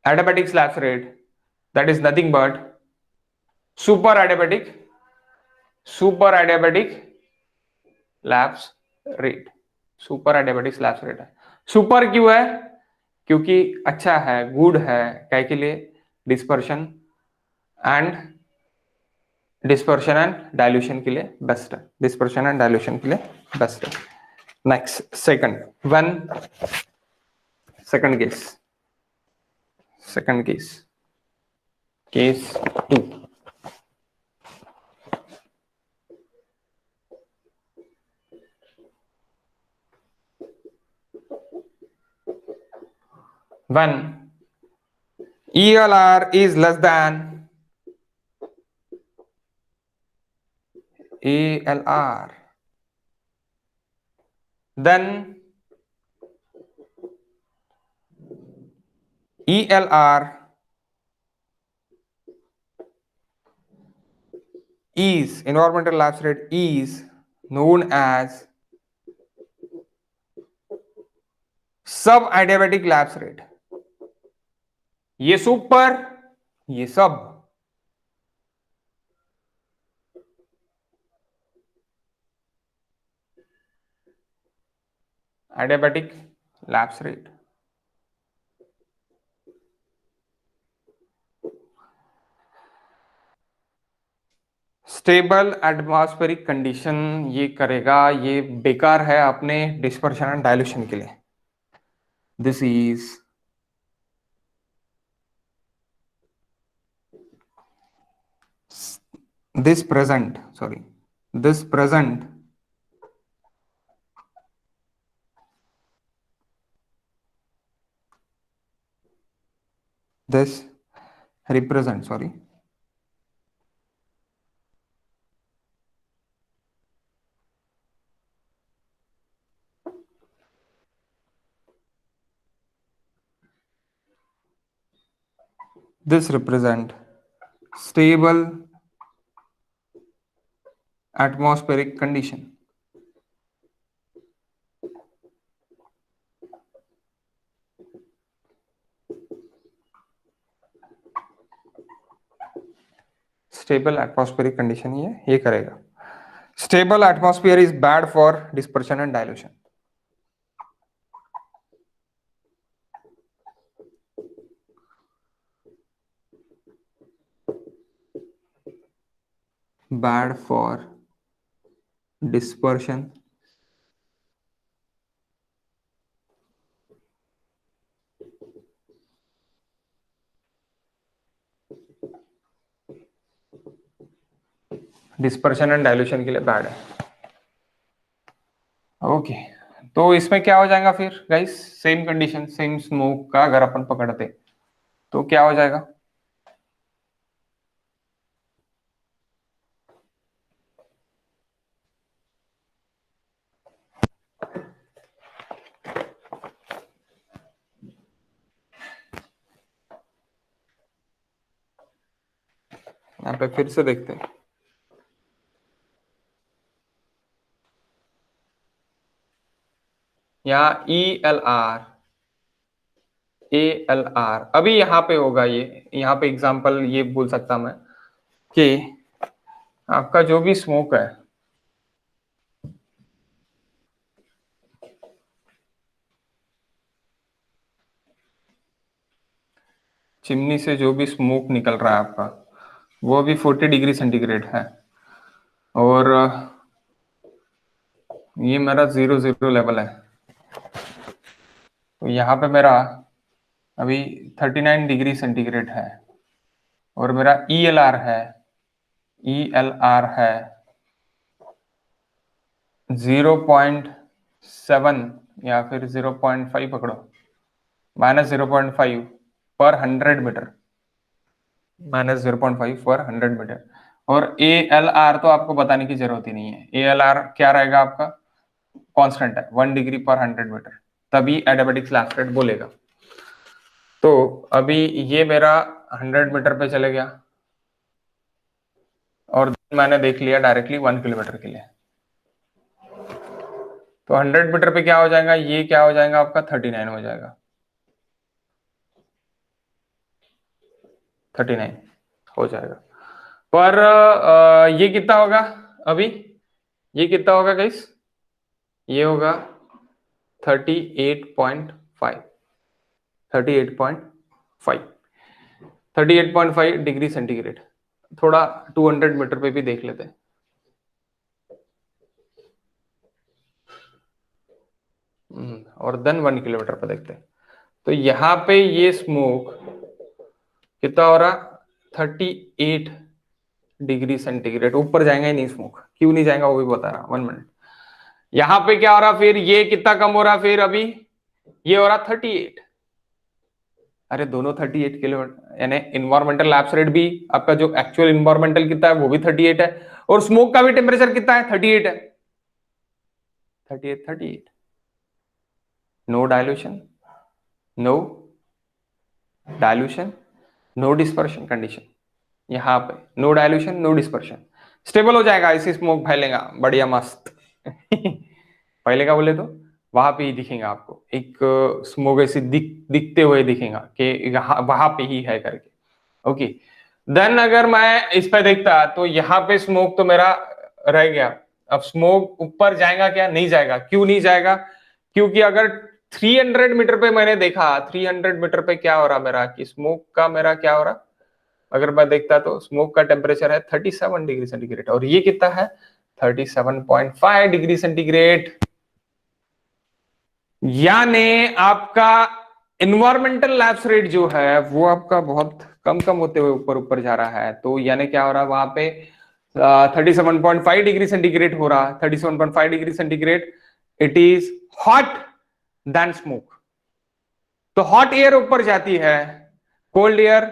adiabatic lapse rate, that is nothing but super adiabatic lapse rate। Super adiabatic lapse rate है। Super क्यों है? क्योंकि अच्छा है, गुड है, क्या के लिए? डिस्पर्शन एंड डाइल्यूशन के लिए बेस्ट है, डिस्पर्शन एंड डाइल्यूशन के लिए बेस्ट है। Next, second case 2। when ELR is less than ALR, then ELR is, environmental lapse rate is known as सब एडियाबेटिक लैप्स रेट। ये सुपर, ये सब adiabatic lapse rate. Stable atmospheric condition ये करेगा, ये बेकार है अपने डिस्पर्शन एंड डायल्यूशन के लिए. This is this present this represent stable atmospheric condition. Stable atmospheric condition ये करेगा. Stable atmosphere is bad for dispersion and dilution. Bad for dispersion and dilution के लिए बैड है. ओके, तो इसमें क्या हो जाएगा फिर guys? Same condition, same smoke का अगर अपन पकड़ते तो क्या हो जाएगा? यहाँ पे फिर से देखते हैं. यहाँ ALR अभी यहाँ पे होगा. ये यहाँ पे एग्जांपल ये बोल सकता मैं कि आपका जो भी स्मोक है, चिमनी से जो भी स्मोक निकल रहा है आपका, वो भी 40 डिग्री सेंटीग्रेड है. और ये मेरा 0 लेवल है. तो यहाँ पे मेरा अभी 39 डिग्री सेंटीग्रेड है. और मेरा ELR है 0.7 या फिर 0.5 पकड़ो, -0.5 पर 100 मीटर, -0.5 पर 100 मीटर. और ALR तो आपको बताने की जरूरत ही नहीं है. ALR क्या रहेगा आपका? कांस्टेंट है, 1 डिग्री पर 100 मीटर, तभी एडियाबैटिक स्लैश रेट बोलेगा. तो अभी ये मेरा 100 मीटर पे चले गया और मैंने देख लिया डायरेक्टली 1 किलोमीटर के लिए. तो 100 मीटर पे क्या हो जाएगा? ये क्या हो जाएगा आपका? 39 हो जाएगा. 39 हो जाएगा. पर ये कितना होगा अभी? ये कितना होगा गाइस? ये होगा 38.5 डिग्री सेंटीग्रेड. थोड़ा 200 मीटर पे भी देख लेते हैं. और देन 1 किलोमीटर पे देखते हैं. तो यहाँ पे ये स्मोक कितना हो रहा? 38 डिग्री सेंटीग्रेड. ऊपर जाएगा ही नहीं स्मोक. क्यों नहीं जाएगा वो भी बता रहा. 1 मिनट. यहाँ पे क्या हो रहा? फिर ये कितना कम हो रहा? फिर अभी ये हो रहा 38. अरे दोनों 38 किलोमीटर, यानी इन्वायरमेंटल लैप्स रेट भी आपका जो एक्चुअल इन्वायरमेंटल कितना है वो भी 38 है. और स्मोक का भी टेम्परेचर कितना है? 38 है. 38. No dilution, no dispersion condition. यहाँ पे no dilution, no dispersion. Stable हो जाएगा. ऐसी स्मोक फैलेगा बढ़िया मस्त. फैलेगा बोले तो वहां पे ही दिखेगा आपको. एक स्मोक ऐसी दिखते हुए दिखेगा कि यहाँ वहां पे ही है करके. ओके, देन अगर मैं इस पे देखता तो यहाँ पे स्मोक तो मेरा रह गया. अब स्मोक ऊपर जाएगा क्या? नहीं जाएगा. क्यों नहीं जाएगा? क्योंकि अगर 300 मीटर पे मैंने देखा, 300 मीटर पे क्या हो रहा मेरा कि स्मोक का मेरा क्या हो रहा? अगर मैं देखता तो स्मोक का टेम्परेचर है 37 डिग्री सेंटीग्रेड और ये कितना है 37.5 डिग्री सेंटीग्रेड। यानी आपका इन्वायरमेंटल लैप्स रेट जो है वो आपका बहुत कम कम होते हुए ऊपर ऊपर जा रहा है। तो यानी क्या हो रहा है वहां पे 37.5 डिग्री सेंटीग्रेड हो रहा है, 37.5 degree centigrade, it is hot then smoke. तो हॉट एयर ऊपर जाती है, कोल्ड एयर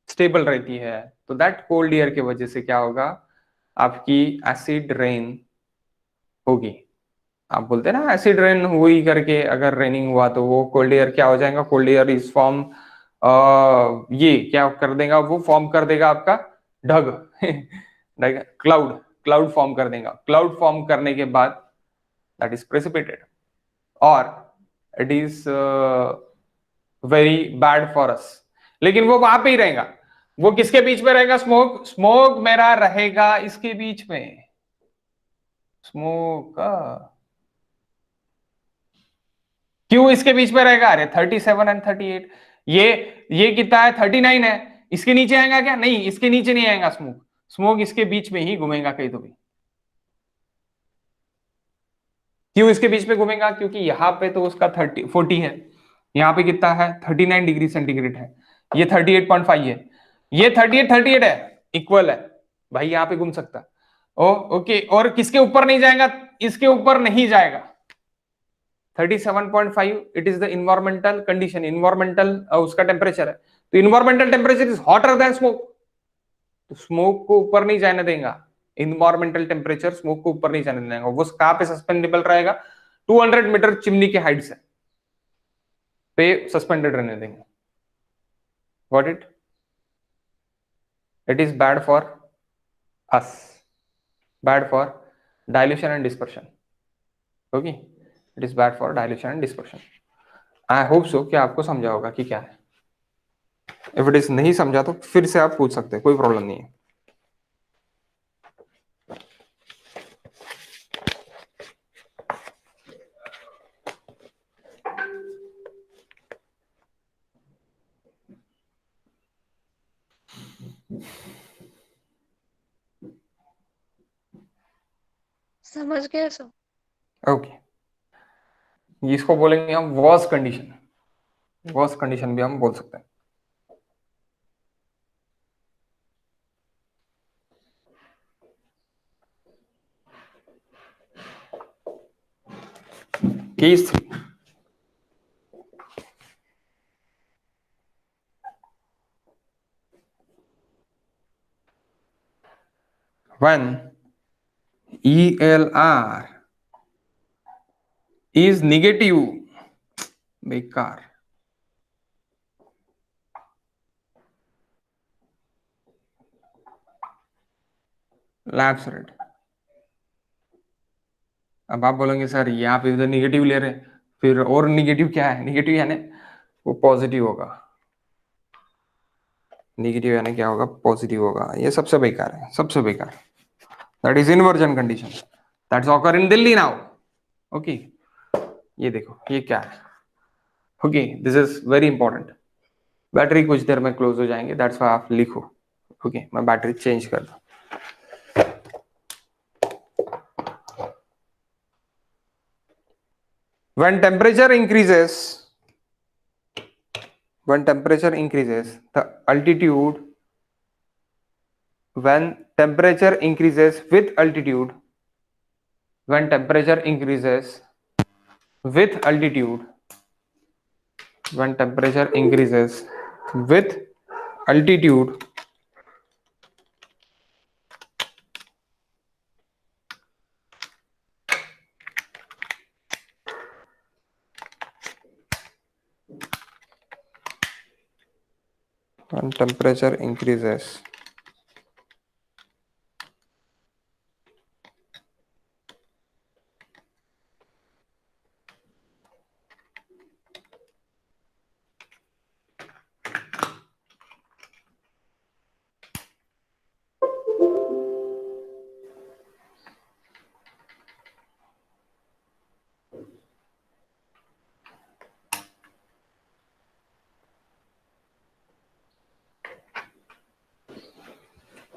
स्टेबल रहती है। तो दैट कोल्ड एयर की वजह से क्या होगा, आपकी एसिड रेन होगी। आप बोलते हैं ना एसिड रेन हुई करके, अगर रेनिंग हुआ तो वो कोल्ड एयर क्या हो जाएगा, कोल्ड एयर इज फॉर्म, ये क्या कर देगा, वो फॉर्म कर देगा आपका ढग क्लाउड, क्लाउड फॉर्म कर देगा। क्लाउड फॉर्म करने के बाद दैट इज प्रेसिपिटेड और it is very bad for us. लेकिन वो वहां पे ही रहेगा। वो किसके बीच में रहेगा, स्मोक, स्मोक मेरा रहेगा इसके बीच में, स्मोक क्यों इसके बीच में रहेगा, अरे 37 एंड 38, ये कितना है 39 है, इसके नीचे आएगा क्या, नहीं इसके नीचे नहीं आएगा स्मोक, स्मोक इसके बीच में ही घूमेगा कहीं तो भी। क्यों इसके बीच में घूमेगा, क्योंकि यहां पे तो उसका 40 है, यहाँ पे कितना है 39 डिग्री सेंटीग्रेड है, ये 38.5 है, ये 38 है, इक्वल है भाई, यहाँ पे घूम सकता। ओके, और किसके ऊपर नहीं जाएगा, इसके ऊपर नहीं जाएगा। 37.5 it is the environmental condition, environmental उसका टेम्परेचर है। तो environmental temperature is hotter then smoke, तो स्मोक को ऊपर नहीं जाने देगा। इन्वायरमेंटल टेम्परेचर स्मोक को ऊपर नहीं जाने देगा, वो कहां पे सस्पेंडेबल रहेगा, 200 मीटर चिमनी के हाइट से पे सस्पेंडेड रहने देंगे। What it is bad for us, bad for dilution and dispersion. Okay, it is bad for dilution and dispersion. I hope so कि आपको समझा होगा कि क्या है। इफ इट इज नहीं समझा तो फिर से आप पूछ सकते हैं, कोई प्रॉब्लम नहीं है। समझ गए सब। ओके, इसको बोलेंगे हम वॉस कंडीशन, वॉस कंडीशन भी हम बोल सकते हैं। Case 3, when ELR is negative, बेकार, लैप्स रेट। अब आप बोलेंगे सर यहाँ पे इधर निगेटिव ले रहे हैं, फिर और निगेटिव क्या है, निगेटिव यानी वो पॉजिटिव होगा, निगेटिव यानी क्या होगा, पॉजिटिव होगा। ये सबसे बेकार है, सबसे बेकार। That is inversion condition, that's occur in Delhi now. Okay, ये देखो ये क्या है। Okay, this is very important. Battery कुछ देर में क्लोज हो जाएंगे, दैट्स व्हाई आप लिखो। ओके, मैं बैटरी चेंज कर दूं। When temperature increases, when temperature increases, the altitude, when temperature increases with altitude, when temperature increases with altitude, when temperature increases with altitude, when temperature increases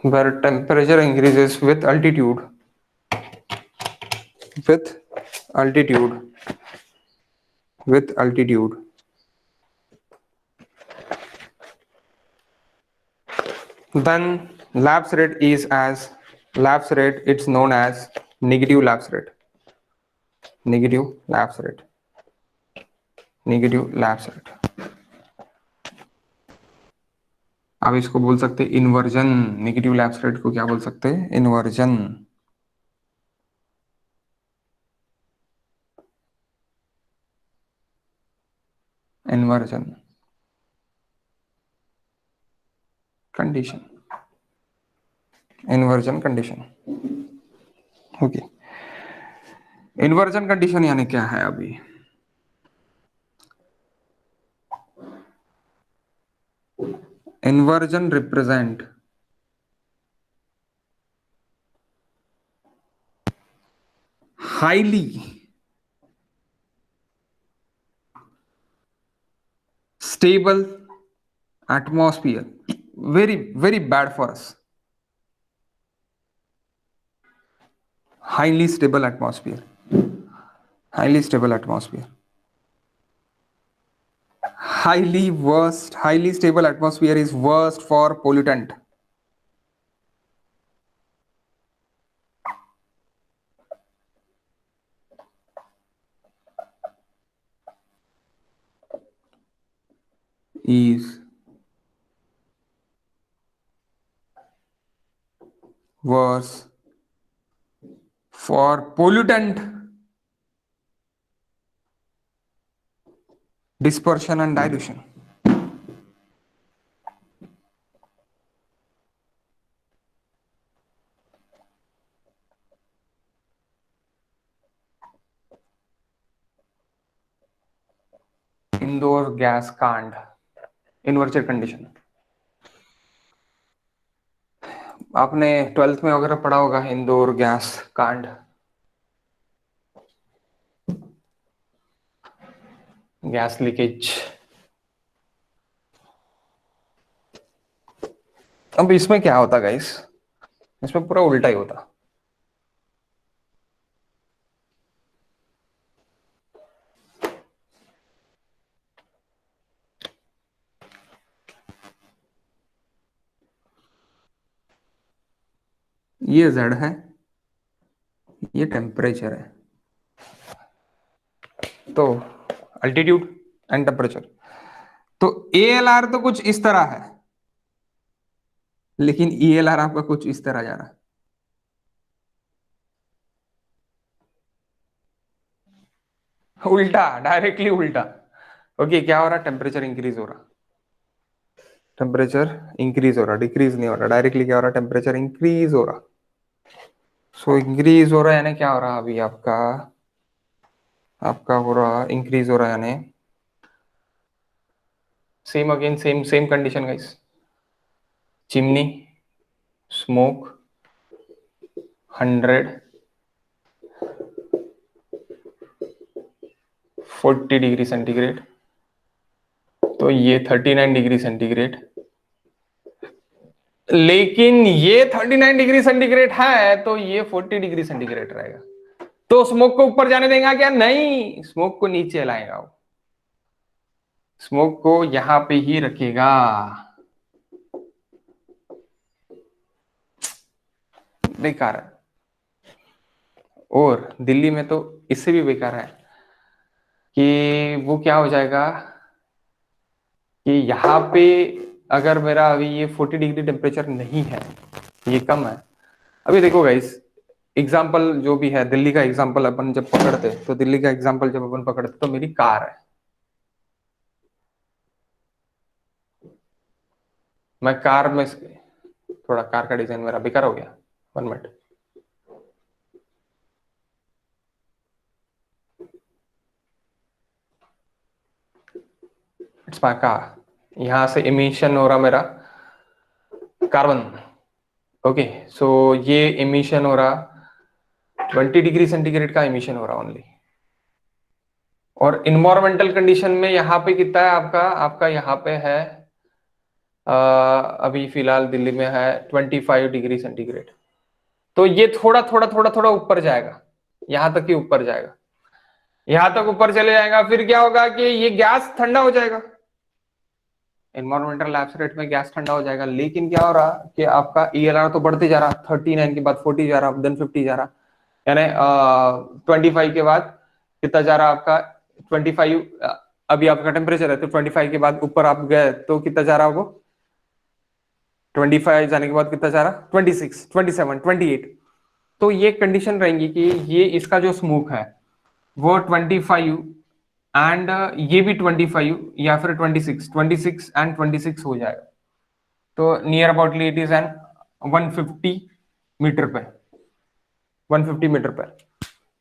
where temperature increases with altitude, with altitude, with altitude, then lapse rate is as lapse rate, it's known as negative lapse rate, negative lapse rate, negative lapse rate. आप इसको बोल सकते हैं inversion, negative lapse rate को क्या बोल सकते हैं, inversion, inversion condition, inversion condition. Okay, inversion condition यानी क्या है? अभी inversion represent highly stable atmosphere, very bad for us, highly stable atmosphere, highly stable atmosphere, highly stable atmosphere is worst for pollutant, is worse for pollutant dispersion and dilution. Indoor gas कांड, inversion condition, आपने 12th में वगैरह पढ़ा होगा indoor gas कांड, gas leakage. अब इसमें क्या होता गाइस, इसमें पूरा उल्टा ही होता। ये Z है, ये टेम्परेचर है, तो अल्टीट्यूड एंड टेम्परेचर, तो ALR तो कुछ इस तरह है, लेकिन ELR आपका कुछ इस तरह जा रहा है। उल्टा, डायरेक्टली उल्टा। ओके, क्या हो रहा है? टेम्परेचर इंक्रीज हो रहा, टेम्परेचर इंक्रीज हो रहा, डिक्रीज नहीं हो रहा, डायरेक्टली क्या हो रहा? टेम्परेचर इंक्रीज हो रहा। सो इंक्रीज हो रहा है यानी क्या हो रहा? अभी आपका हो रहा इंक्रीज हो रहा है यानी same again same condition guys, chimney smoke 140 degree centigrade, तो ये 39 डिग्री सेंटीग्रेड, लेकिन ये 39 डिग्री सेंटीग्रेड है तो ये 40 डिग्री सेंटीग्रेड रहेगा। तो स्मोक को ऊपर जाने देगा क्या? नहीं, स्मोक को नीचे लाएगा, वो स्मोक को यहां पे ही रखेगा। बेकार है। और दिल्ली में तो इससे भी बेकार है कि वो क्या हो जाएगा कि यहाँ पे अगर मेरा अभी ये 40 डिग्री टेम्परेचर नहीं है, ये कम है। अभी देखो गाइस, एग्जाम्पल जो भी है, दिल्ली का एग्जाम्पल अपन जब पकड़ते, तो दिल्ली का एग्जाम्पल जब अपन पकड़ते तो मेरी कार है, मैं कार में थोड़ा कार का डिजाइन मेरा बेकार हो गया, 1 मिनट। इट्स माय कार, यहां से इमिशन हो रहा मेरा कार्बन। ओके, सो ये इमिशन हो रहा 20 डिग्री सेंटीग्रेड का इमिशन हो रहा ओनली। और इन्वायरमेंटल कंडीशन में यहाँ पे कितना है आपका यहाँ पे है अभी फिलहाल दिल्ली में है 25 डिग्री सेंटीग्रेड। तो ये थोड़ा थोड़ा थोड़ा थोड़ा ऊपर जाएगा, यहां तक ही ऊपर जाएगा, यहां तक ऊपर चले जाएगा। फिर क्या होगा कि ये गैस ठंडा हो जाएगा, एनवायरमेंटल लैब्स रेट में गैस ठंडा हो जाएगा। लेकिन क्या हो रहा कि आपका ईएलआर तो बढ़ते जा रहा, 39 के बाद 40 जा रहा, देन 50 जा रहा, यानी 25 के बाद कितना जा रहा आपका 25। अभी आपका टेम्परेचर है तो 25 के बाद ऊपर आप गए तो कितना जा रहा वो 25 जाने के बाद कितना जा रहा 26, 27, 28। तो ये कंडीशन रहेंगी कि ये इसका जो स्मोक है वो 25 एंड ये भी 25 या फिर 26 एंड 26 हो जाएगा। तो near aboutly it is an 150 metre पे, 150 मीटर पे।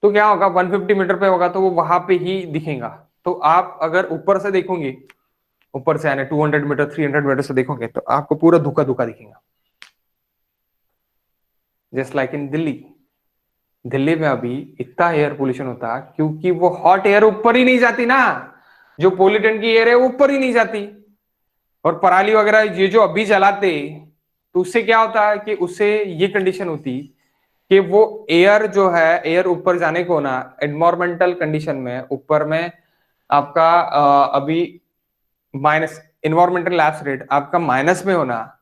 तो क्या होगा 150 मीटर पे होगा तो वो वहां पे ही दिखेगा। तो आप अगर ऊपर से देखोगे, ऊपर से यानी 200 मीटर 300 मीटर से देखोगे तो आपको पूरा धुका धुका दिखेगा, just like in Delhi. Delhi में अभी इतना एयर पोल्यूशन होता है क्योंकि वो हॉट एयर ऊपर ही नहीं जाती ना, जो पोल्यूटेंट की एयर है वो ऊपर ही नहीं जाती। और पराली वगैरह ये जो अभी जलाते तो उससे क्या होता है कि उससे ये कंडीशन होती कि वो एयर जो है एयर ऊपर जाने को ना एनवायरमेंटल कंडीशन में ऊपर में आपका अभी माइनस इन्वायरमेंटल लैप्स रेट आपका माइनस में होना,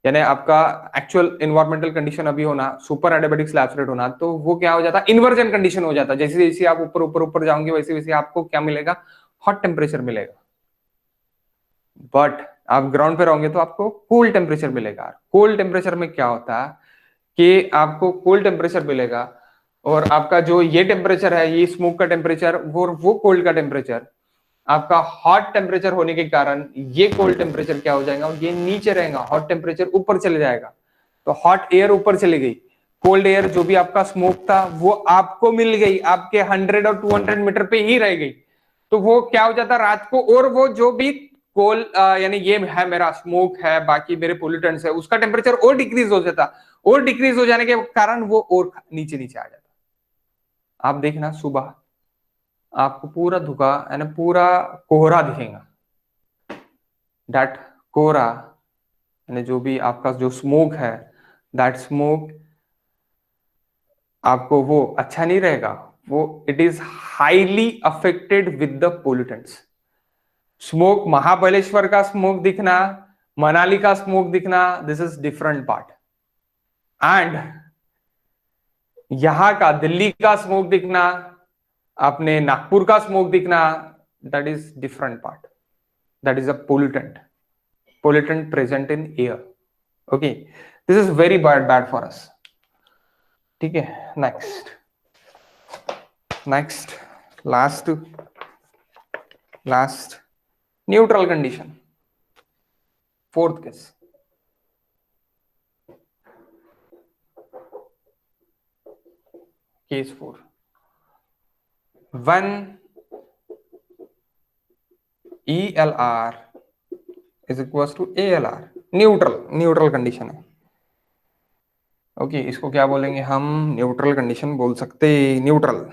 यानी आपका एक्चुअल इन्वायरमेंटल कंडीशन अभी होना सुपर एडियाबेटिक स्लैप्स रेट होना, तो वो क्या हो जाता इन्वर्जन कंडीशन हो जाता। जैसे जैसे आप ऊपर ऊपर ऊपर जाओगे वैसे वैसे आपको क्या मिलेगा हॉट टेम्परेचर मिलेगा। बट आप ग्राउंड पे रहोगे तो आपको कूल टेम्परेचर मिलेगा। कूल टेम्परेचर में क्या होता है कि आपको कोल्ड टेम्परेचर मिलेगा और आपका जो ये टेम्परेचर है ये स्मोक का टेम्परेचर वो कोल्ड का टेम्परेचर आपका हॉट टेम्परेचर होने के कारण ये कोल्ड टेम्परेचर क्या हो जाएगा ये नीचे रहेगा, हॉट टेम्परेचर ऊपर चले जाएगा। तो हॉट एयर ऊपर चली गई, कोल्ड एयर जो भी आपका स्मोक था वो आपको मिल गई, आपके 100 और 200 मीटर पे ही रह गई। तो वो क्या हो जाता रात को, और वो जो भी कोल यानी ये है मेरा स्मोक है बाकी मेरे पोल्यूटेंट्स है उसका टेम्परेचर और डिक्रीज हो जाता, और डिक्रीज हो जाने के कारण वो और नीचे नीचे आ जाता। आप देखना सुबह आपको पूरा धुका यानी पूरा कोहरा दिखेगा। दैट कोहरा यानी जो भी आपका जो स्मोक है दैट स्मोक आपको वो अच्छा नहीं रहेगा, वो it is highly affected with the pollutants. Smoke Mahabaleshwar का स्मोक दिखना, मनाली का स्मोक दिखना, this is different part. And यहां का दिल्ली का स्मोक दिखना, अपने नागपुर का स्मोक दिखना, that is different part. That is a pollutant present in air. Okay, this is very bad for us. ठीक है, next last neutral condition, fourth case. Case 4, when ELR is equals to ALR, neutral condition है। Okay इसको क्या बोलेंगे हम, neutral condition बोल सकते, neutral.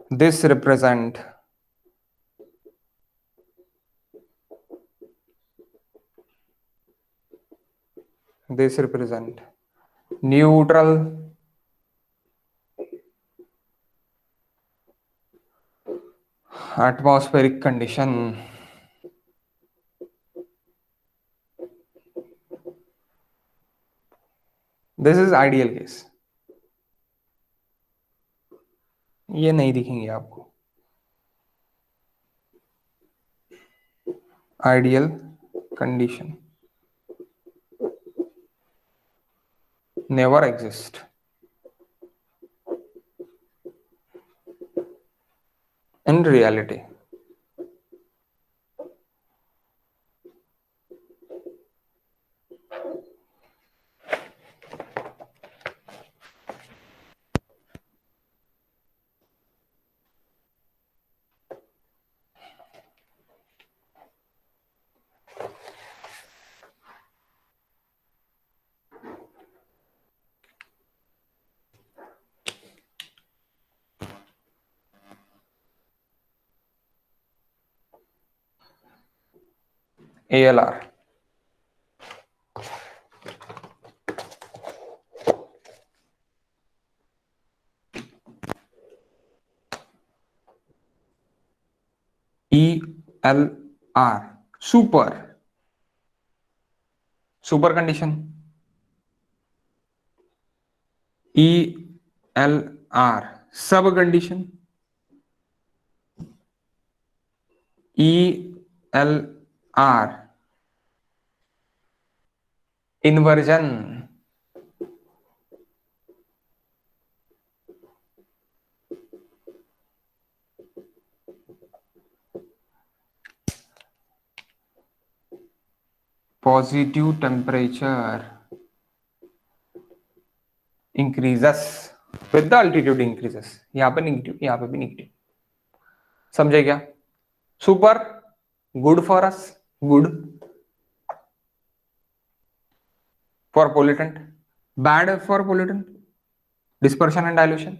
This represent neutral atmospheric condition. This is ideal case. ये नहीं दिखेंगे आपको ideal condition, never exist in reality. ALR. ELR super condition. ELR सब condition. ELR inversion. Positive temperature increases with the altitude increases. यहां पर negative, यहां पर भी नेगेटिव. समझे क्या? Super good for us, good for pollutant, bad for pollutant, dispersion and dilution,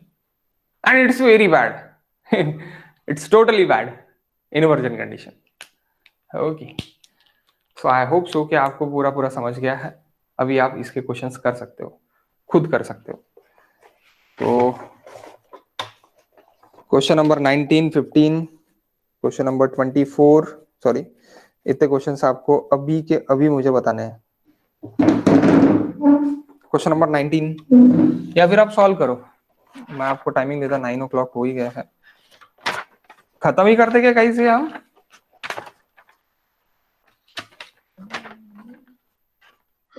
and it's very bad. It's totally bad inversion condition. Okay, so I hope so कि आपको पूरा पूरा समझ गया है. अभी आप इसके क्वेश्चंस कर सकते हो, खुद कर सकते हो. तो question number 19, 15, question number 24, sorry इतने क्वेश्चंस आपको अभी के अभी मुझे बताने हैं. क्वेश्चन नंबर 19 या फिर आप सॉल्व करो. मैं आपको टाइमिंग देता, 9 o'clock हो ही गया है. खत्म ही करते क्या कहीं से हम?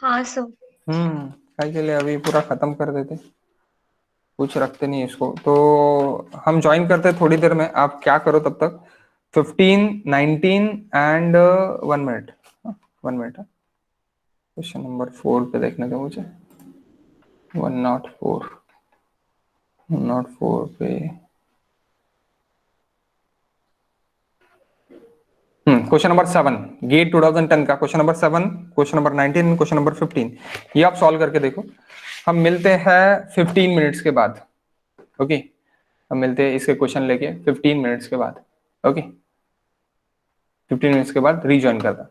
हाँ सर. कहीं के लिए अभी पूरा खत्म कर देते, कुछ रखते नहीं इसको. तो हम ज्वाइन करते थोड़ी देर में. आप क्या करो तब तक, 15, 19 and 1 minute. 1 minute. Question number 4 पे देखने दो मुझे. 104 पे क्वेश्चन नंबर 7 गेट 2010 का question number 7, question number 19, question number 15. ये आप सॉल्व करके देखो. हम मिलते हैं 15 मिनट्स के बाद. ओके, हम मिलते हैं इसके क्वेश्चन लेके 15 मिनट्स के बाद. ओके, 15 मिनट्स के बाद रीजॉइन करता.